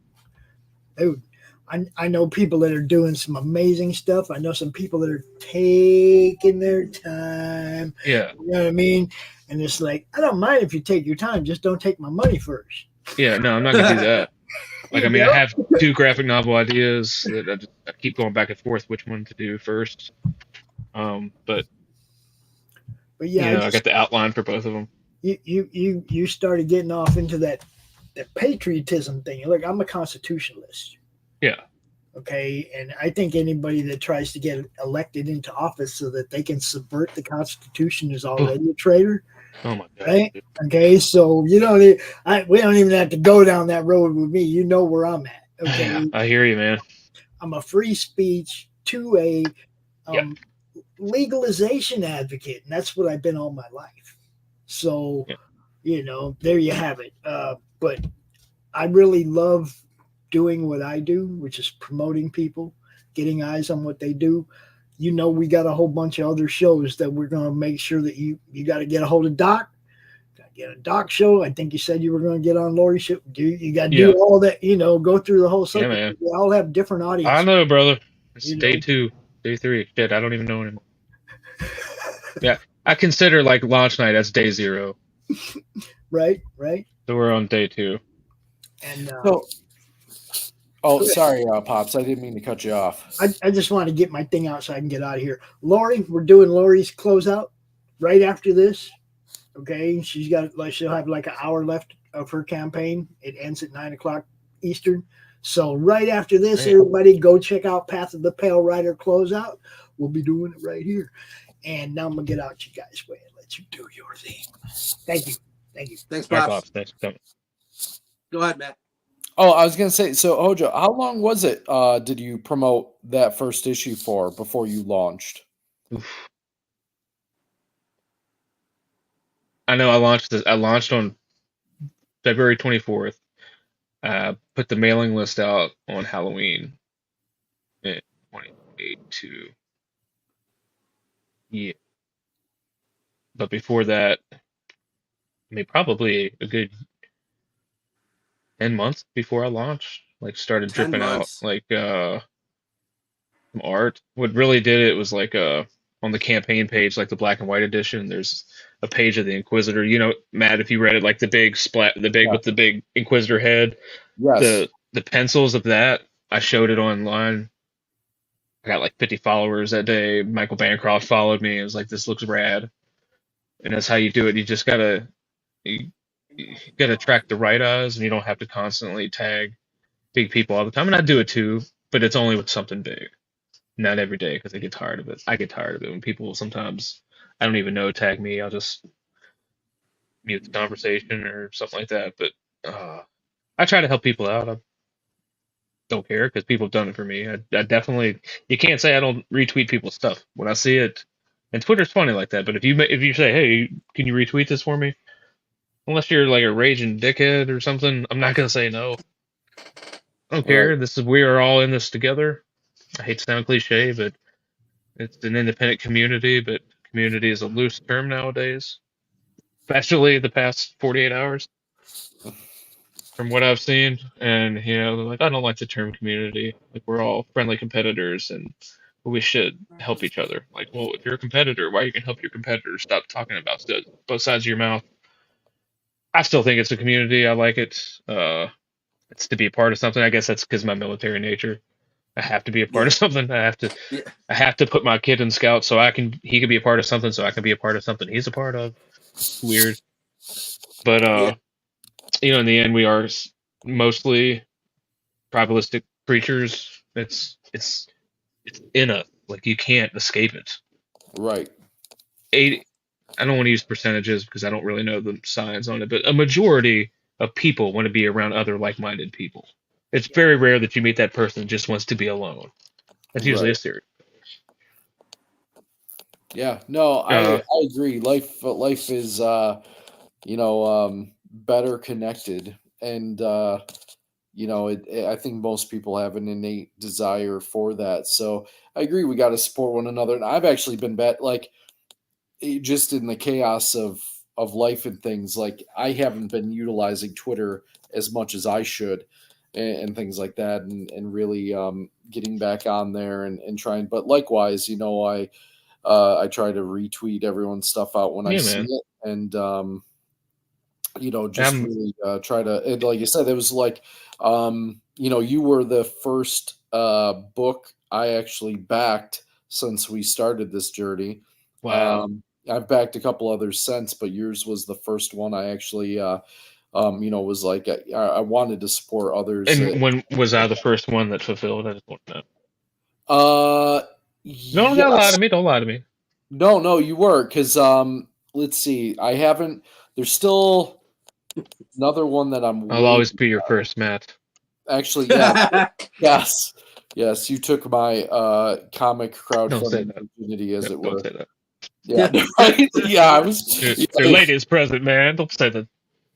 Dude, I know people that are doing some amazing stuff. I know some people that are taking their time. Yeah. You know what I mean? And it's like, I don't mind if you take your time, just don't take my money first. Yeah, no, I'm not gonna do that. Like, I mean, I have 2 graphic novel ideas that I keep going back and forth which one to do first. But yeah, I got the outline for both of them. You started getting off into that patriotism thing. Look, I'm a constitutionalist. Yeah. Okay, and I think anybody that tries to get elected into office so that they can subvert the Constitution is already a traitor. Oh my God. Right? Okay, so we don't even have to go down that road with me. You know where I'm at. Okay, I hear you, man. I'm a free speech 2A legalization advocate, and that's what I've been all my life. So, there you have it. But I really love doing what I do, which is promoting people, getting eyes on what they do. We got a whole bunch of other shows that we're going to make sure that you got to get a hold of Doc. Got to get a Doc show. I think you said you were going to get on Laurie's show. You got to do all that, go through the whole cycle. Yeah, man. We all have different audiences. I know, brother. It's day 2, day 3. Shit, I don't even know anymore. Yeah, I consider like launch night as day 0. Right. So we're on day 2. And sorry, Pops. I didn't mean to cut you off. I just want to get my thing out so I can get out of here. Laurie, we're doing Laurie's closeout right after this. Okay, she'll have like an hour left of her campaign. It ends at 9:00 Eastern. So right after this, everybody go check out Path of the Pale Rider closeout. We'll be doing it right here. And now I'm gonna get out you guys' way and let you do your thing. Thank you. Thanks, Pops. Thanks for coming. Go ahead, Matt. Oh, I was gonna say. So, Hojo, how long was it? Did you promote that first issue for before you launched? Oof. I know I launched on February 24th. Put the mailing list out on Halloween in 2022. Yeah. But before that, I mean, probably a good 10 months before I launched. Like started 10 dripping out months. like some art. What really did it was like on the campaign page, like the black and white edition, there's a page of the Inquisitor. You know, Matt, if you read it, like the big splat, the big Yeah. with the big Inquisitor head, Yes. the pencils of that. I showed it online. I got like 50 followers that day. Michael Bancroft followed me. It was like, this looks rad, and that's how you do it. You just you gotta attract the right eyes, and you don't have to constantly tag big people all the time. And I do it too, but it's only with something big. Not every day because I get tired of it. I get tired of it when people sometimes I don't even know tag me. I'll just mute the conversation or something like that. But I try to help people out. I don't care because people have done it for me. I definitely you can't say I don't retweet people's stuff when I see it. And Twitter's funny like that. But if you say, hey, can you retweet this for me? Unless you're like a raging dickhead or something, I'm not gonna say no. I don't care. Right. This is we are all in this together. I hate to sound cliche, but it's an independent community, but community is a loose term nowadays, especially the past 48 hours from what I've seen. And, you know, like, I don't like the term community. Like, we're all friendly competitors and we should help each other. Like, well, if you're a competitor, why you can help your competitor? Stop talking about stuff, both sides of your mouth. I still think it's a community. I like it. It's to be a part of something. I guess that's because of my military nature. I have to be a part of Yeah. something. Yeah. I have to put my kid in scout so he can be a part of something so I can be a part of something he's a part of. Weird. But Yeah. you know, in the end we are mostly tribalistic creatures. It's in us. Like you can't escape it. Right. 80 I don't want to use percentages because I don't really know the science on it, but a majority of people want to be around other like-minded people. It's very rare that you meet that person that just wants to be alone. That's usually a Right. stereotype. Yeah. No, I agree. Life is better connected, and I think most people have an innate desire for that. So I agree. We got to support one another, and I've actually been just in the chaos of life and things. Like I haven't been utilizing Twitter as much as I should, and things like that, and really getting back on there and trying. But likewise, I try to retweet everyone's stuff out when I Yeah, see man. it, and just really try to. And like you said, it was like, you were the first book I actually backed since we started this journey. Wow. I've backed a couple others since, but yours was the first one I actually, was like I wanted to support others. And when was I the first one that fulfilled? I just want to know. No, don't lie Yes. to me. Don't lie to me. No, you were because let's see, I haven't. There's still another one that I'm. I'll always be your first, Matt. Actually, yeah, yes. You took my comic Don't say crowdfunding that. virginity, as No, it don't were. say that. Yeah, yeah. I was. Your lady is present, man. Don't say that.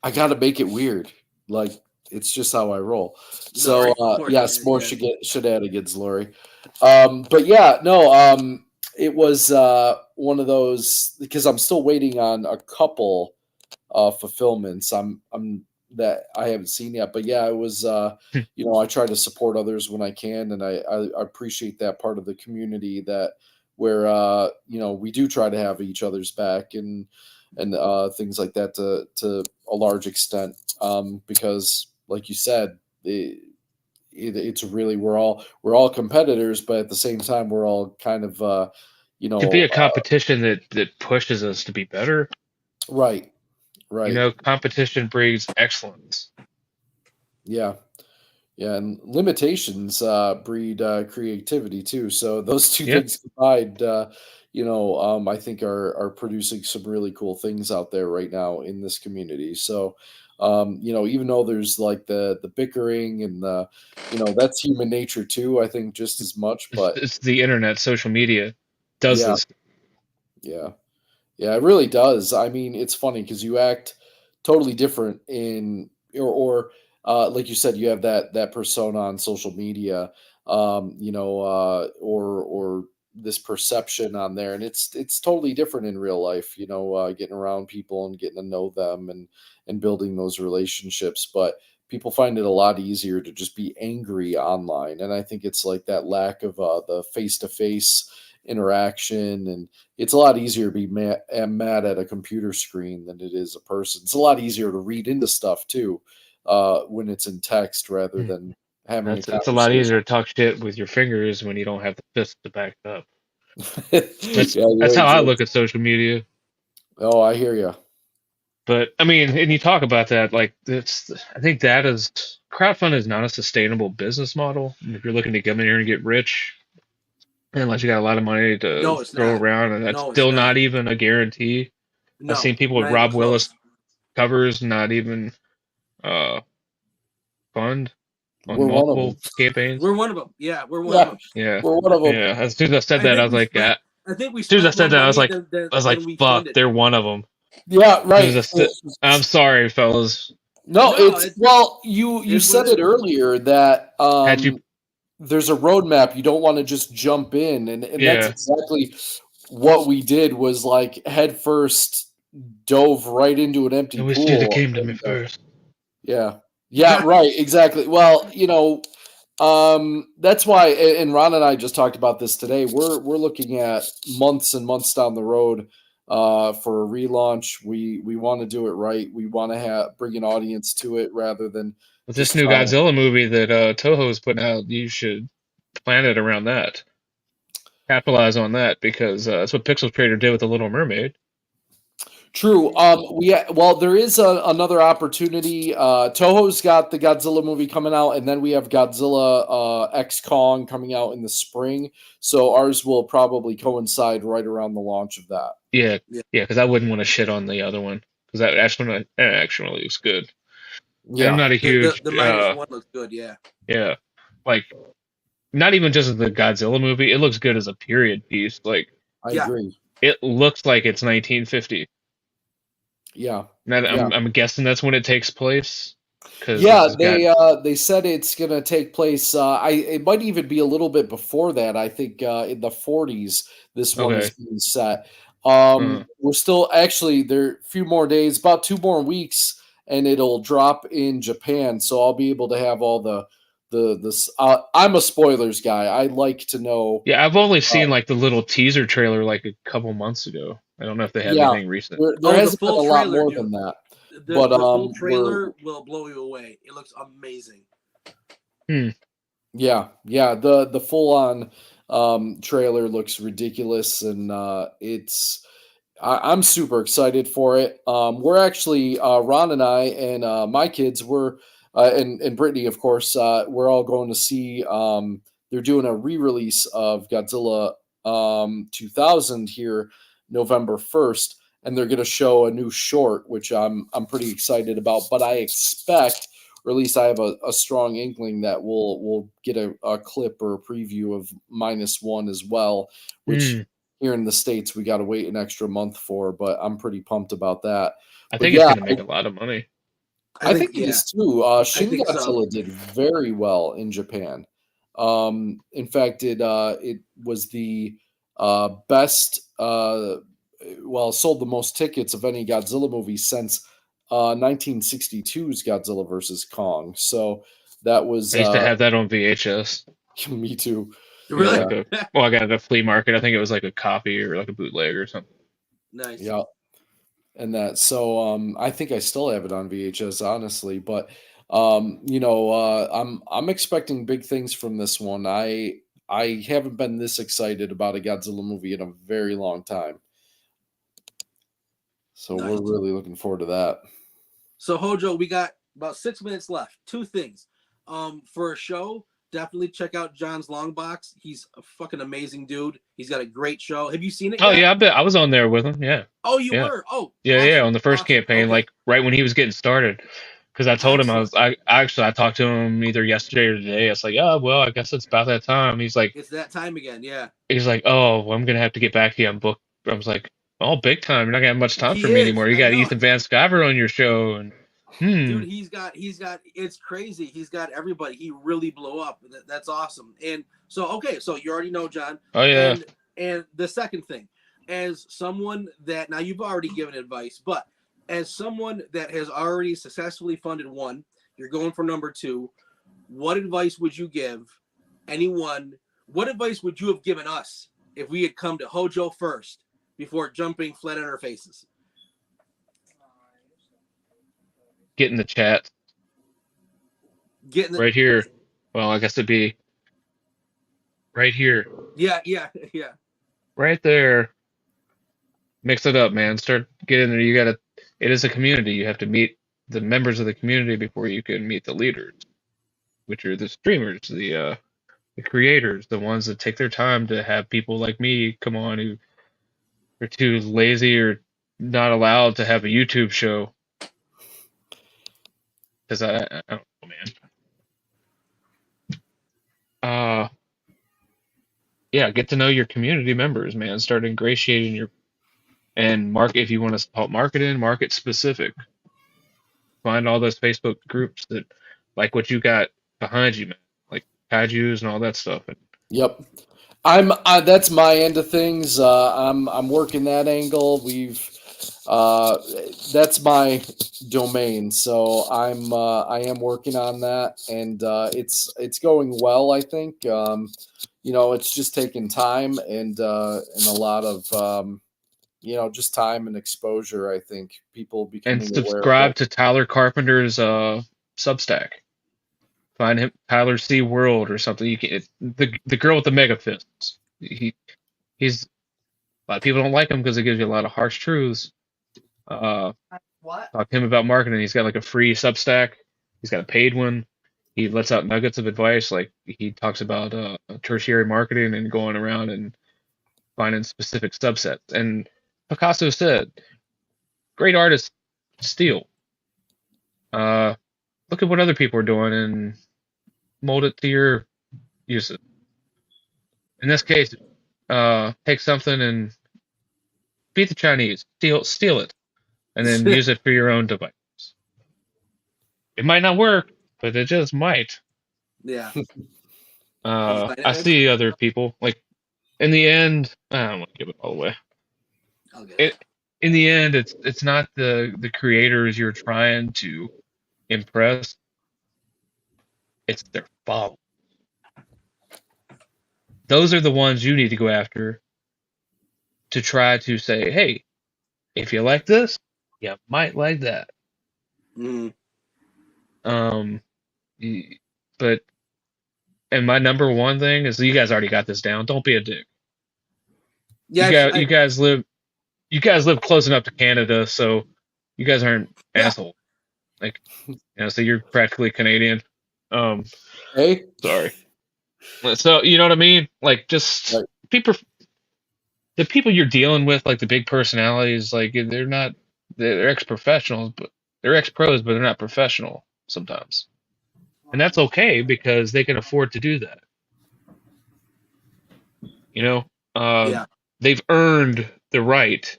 I got to make it weird. Like it's just how I roll. So yes, more shenanigans, Laurie. But yeah, no. It was one of those because I'm still waiting on a couple fulfillments. I'm that I haven't seen yet, but yeah, it was. I try to support others when I can, and I appreciate that part of the community that where we do try to have each other's back and things like that to a large extent because like you said it's really we're all competitors, but at the same time we're all kind of To be a competition that pushes us to be better. Right. Competition breeds excellence. Yeah, and limitations breed creativity too. So those two things combined, I think are producing some really cool things out there right now in this community. So, even though there's like the bickering and that's human nature too. I think just as much, but it's the internet, social media does this. Yeah, it really does. I mean, it's funny because you act totally different or like you said, you have that persona on social media, or this perception on there, and it's totally different in real life. Getting around people and getting to know them and building those relationships. But people find it a lot easier to just be angry online. And I think it's like that lack of the face-to-face interaction. And it's a lot easier to be mad at a computer screen than it is a person. It's a lot easier to read into stuff too when it's in text rather than having a It's conversation. a lot easier to talk shit with your fingers when you don't have the fist to back it up. Yeah, That's how I you're- look at social media. Oh, I hear you. But I mean, and you talk about that, like I think that is crowdfunding is not a sustainable business model. If you're looking to come in here and get rich, unless you got a lot of money to No, it's throw not. around, and that's No, it's still not. not even a guarantee. No, I've seen people with not even Rob Willis close. covers not even fund on We're one of multiple them. campaigns. We're one of them. Yeah, we're one Yeah, of them. Yeah, we're one of them. yeah. As soon as I said that, I was like, I think we as soon as I spent said more that, money I was like, than we fuck, funded. they're one of them. Yeah, right. I'm sorry, fellas. No, No, you it's said what it earlier that Had you, there's a roadmap. You don't want to just jump in, and that's Yeah. exactly what we did. Was like head first, dove right into an empty I wish pool. you'd have came to me and, first. Yeah, right, exactly. Well, that's why, and Ron and I just talked about this today. We're looking at months and months down the road for a relaunch. We want to do it right. We want to bring an audience to it rather than With this just new trying to- Godzilla movie that Toho is putting out, you should plan it around that. Capitalize on that because that's what Pixel Trader did with The Little Mermaid. True. There is another opportunity. Toho's got the Godzilla movie coming out, and then we have Godzilla X Kong coming out in the spring. So ours will probably coincide right around the launch of that. Yeah, because I wouldn't want to shit on the other one because that actually looks good. Yeah, I'm not a huge the minus one looks good. Yeah, yeah, like not even just as the Godzilla movie. It looks good as a period piece. Like I agree. It looks like it's 1950. Yeah, I'm guessing that's when it takes place. Yeah, they said it's gonna take place. It might even be a little bit before that. I think in the 40s. This one is being set. We're still actually there. A few more days, about 2 more weeks, and it'll drop in Japan. So I'll be able to have all the. I'm a spoilers guy. I like to know. Yeah, I've only seen like the little teaser trailer like a couple months ago. I don't know if they have anything recent. There hasn't been a lot more than that. The full trailer will blow you away. It looks amazing. Yeah. The full on trailer looks ridiculous, and I'm super excited for it. We're actually Ron and I and my kids and Brittany, of course, we're all going to see. They're doing a re-release of Godzilla 2000 here, November 1st. And they're going to show a new short, which I'm pretty excited about. But I expect, or at least I have a strong inkling that we'll get a clip or a preview of -1 as well, which here in the States we got to wait an extra month for. But I'm pretty pumped about that. I think it's going to make a lot of money. I think it is too. Shin Godzilla did very well in Japan. In fact, it was the best. Sold the most tickets of any Godzilla movie since 1962's Godzilla vs. Kong. So that was. I used to have that on VHS. Me too. Really? I got it at a flea market. I think it was like a copy or like a bootleg or something. Nice. Yeah. And that. So I think I still have it on VHS, honestly. But I'm expecting big things from this one. I haven't been this excited about a Godzilla movie in a very long time. So we're really looking forward to that. So Hojo, we got about 6 minutes left. 2 things. For a show, definitely check out John's Long Box. He's a fucking amazing dude. He's got a great show. Have you seen it? Oh yeah, I was on there with him. Yeah. Oh, you were? Oh. Yeah, awesome. Yeah. On the first campaign, like right when he was getting started. Because I told him I talked to him either yesterday or today. I was like, oh well, I guess it's about that time. He's like, it's that time again. Yeah. He's like, oh, well, I'm gonna have to get back to you on book. I was like, oh, big time. You're not gonna have much time for me anymore. You got Ethan Van Sciver on your show, and dude, he's got. It's crazy. He's got everybody. He really blew up. That's awesome. And so you already know John. Oh yeah. And the second thing, as someone that now you've already given advice, but as someone that has already successfully funded one, You're going for number 2. What advice would you give anyone? What advice would you have given us if we had come to Hojo first before jumping flat on our faces? Get in the chat Getting the, right here. Well, I guess it'd be right here, yeah. right there. Mix it up, man. Start getting there. You gotta. It is a community. You have to meet the members of the community before you can meet the leaders, which are the streamers, the creators, the ones that take their time to have people like me come on who are too lazy or not allowed to have a YouTube show. Because I don't know, man. Yeah, get to know your community members, man. Start ingratiating your and market if you want to help market market specific. Find all those Facebook groups that like what you got behind you, man, like kaijus and all that stuff. Yep. That's my end of things. I'm working that angle. That's my domain. So I am working on that, and it's going well, I think. It's just taking time and a lot of just time and exposure. I think people becoming And aware of subscribe it. to Tyler Carpenter's Substack. Find him, Tyler C. World or something. You can the girl with the mega fists. He's a lot of people don't like him because it gives you a lot of harsh truths. What? Talk to him about marketing. He's got like a free Substack. He's got a paid one. He lets out nuggets of advice. Like he talks about tertiary marketing and going around and finding specific subsets. And Picasso said, "Great artists steal. Look at what other people are doing and mold it to your uses. In this case, take something and beat the Chinese, steal it, and then use it for your own device. It might not work, but it just might." Yeah. I see other people like in the end. I don't want to give it all away. In the end, it's not the creators you're trying to impress. It's their followers. Those are the ones you need to go after to try to say, hey, if you like this, you might like that. Mm. But and my number one thing is you guys already got this down. Don't be a dick. Yeah, you guys live close enough to Canada, so you guys aren't assholes. Like, so you're practically Canadian. Hey, sorry. So you know what I mean? Like, just right. The people you're dealing with, like the big personalities, like they're ex-professionals, but they're ex-pros, but they're not professional sometimes, and that's okay because they can afford to do that. They've earned the right,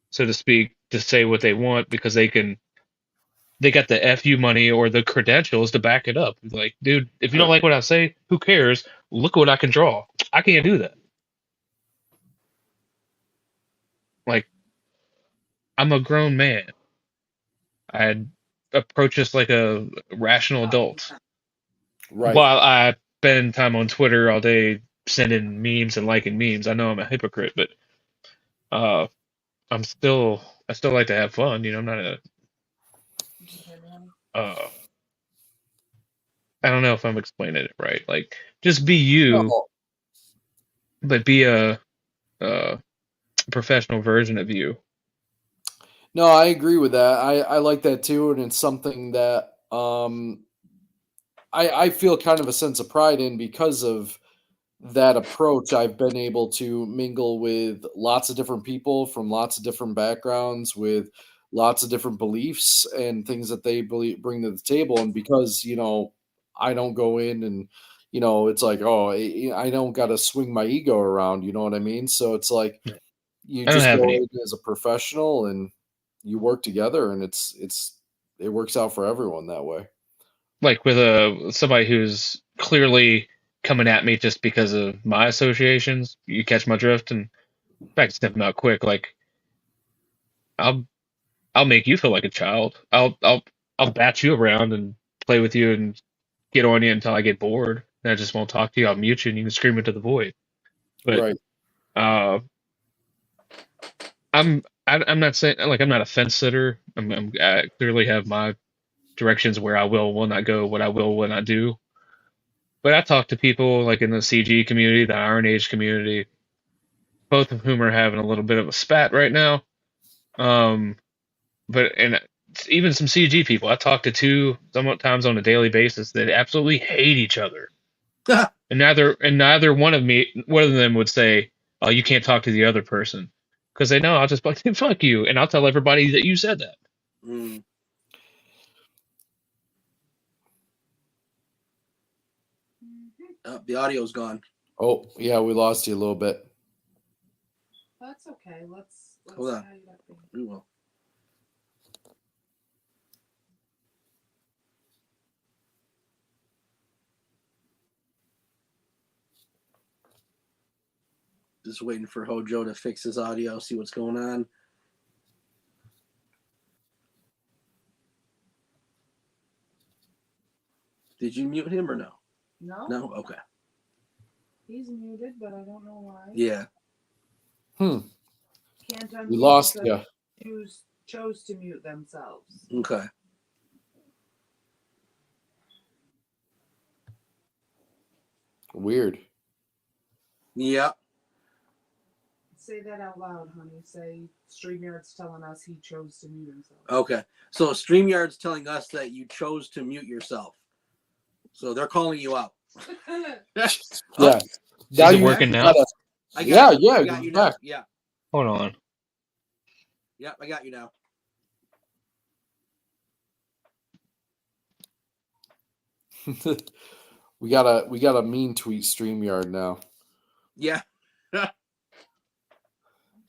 so to speak, to say what they want because they got the FU money or the credentials to back it up. Like, dude, if you don't like what I say, who cares? Look at what I can draw. I can't do that. Like, I'm a grown man. I approach this like a rational adult. Right. While I spend time on Twitter all day sending memes and liking memes, I know I'm a hypocrite, but I still like to have fun. I'm not I don't know if I'm explaining it right. Like, just be you, but be a professional version of you. No, I agree with that. I like that too, and it's something that I feel kind of a sense of pride in because of that approach. I've been able to mingle with lots of different people from lots of different backgrounds with lots of different beliefs and things that they bring to the table. And because, I don't go in and, it's like, I don't got to swing my ego around. You know what I mean? So it's like you just go in as a professional and you work together, and it works out for everyone that way. Like with somebody who's clearly coming at me just because of my associations, you catch my drift, and in fact, step them out quick. Like, I'll make you feel like a child. I'll bat you around and play with you and get on you until I get bored. And I just won't talk to you. I'll mute you and you can scream into the void. But Right. I'm not saying like I'm not a fence sitter. I clearly have my directions where I will not go, what I will not do. But I talk to people like in the CG community, the Iron Age community, both of whom are having a little bit of a spat right now. But even some CG people, I talk to two sometimes on a daily basis that absolutely hate each other, and neither one of them would say, "Oh, you can't talk to the other person," because they know I'll just be like, "Fuck you," and I'll tell everybody that you said that. Mm. The audio's gone. Oh, yeah, we lost you a little bit. That's okay. Let's Hold on. tie it up. We will. Just waiting for Hojo to fix his audio, see what's going on. Did you mute him or no? No. No? Okay. He's muted, but I don't know why. Yeah. Can't unmute We lost because you. chose to mute themselves. Okay. Weird. Yep. Say that out loud, honey. Say StreamYard's telling us he chose to mute himself. Okay. So StreamYard's telling us that you chose to mute yourself. So they're calling you out. Yeah. Is it working now? I got you now. back. Yeah. Hold on. Yep, I got you now. we got a mean tweet StreamYard now. Yeah. I'm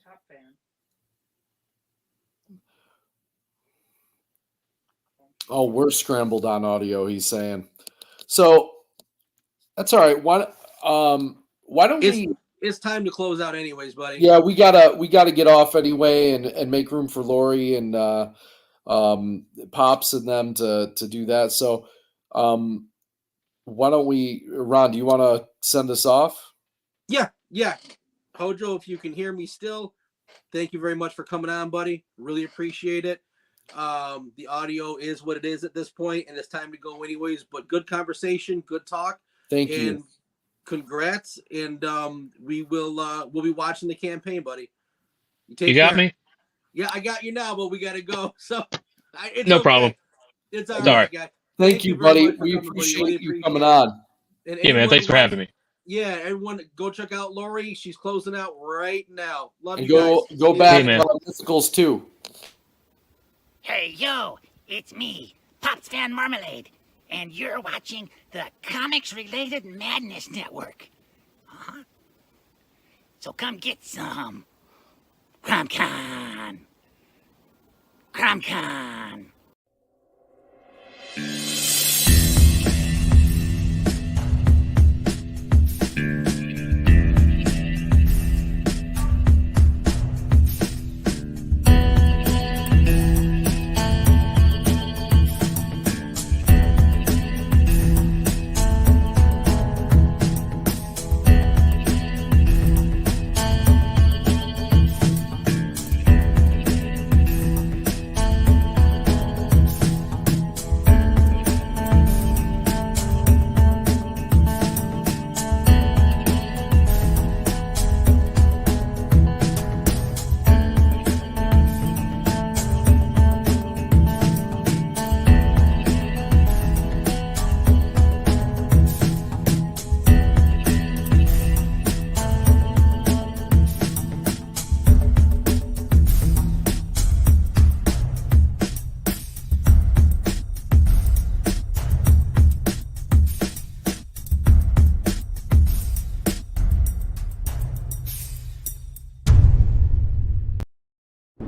top fan. Oh, we're scrambled on audio, he's saying. So that's all right. Why don't we? It's time to close out, anyways, buddy. Yeah, we gotta get off anyway, and make room for Laurie and Pops and them to do that. So, why don't we, Ron? Do you want to send us off? Yeah. Hojo, if you can hear me still, thank you very much for coming on, buddy. Really appreciate it. The audio is what it is at this point, and it's time to go anyways. But good conversation, good talk. Thank you. Congrats, and we'll be watching the campaign, buddy. You got me? Yeah, I got you now, but we gotta go. So it's No okay. problem. It's all It's all right, right. guy. Thank you, very buddy. much for We coming, buddy. appreciate Really you appreciate coming it. on. And Yeah, man. Thanks for having me. Yeah, everyone, go check out Laurie. She's closing out right now. Love And you guys. go back Hey, man. to Mysticals too. Hey, yo, it's me, Pops Fan Marmalade, and you're watching the Comics-Related Madness Network. Huh? So come get some. CromCon. CromCon.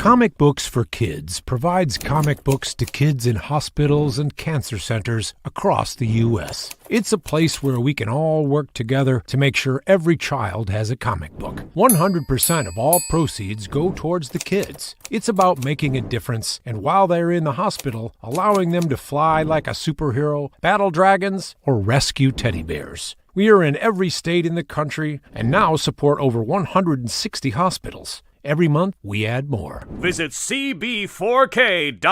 Comic Books for Kids provides comic books to kids in hospitals and cancer centers across the U.S. It's a place where we can all work together to make sure every child has a comic book. 100% of all proceeds go towards the kids. It's about making a difference, and while they're in the hospital, allowing them to fly like a superhero, battle dragons, or rescue teddy bears. We are in every state in the country and now support over 160 hospitals. Every month, we add more. Visit cb4k.org.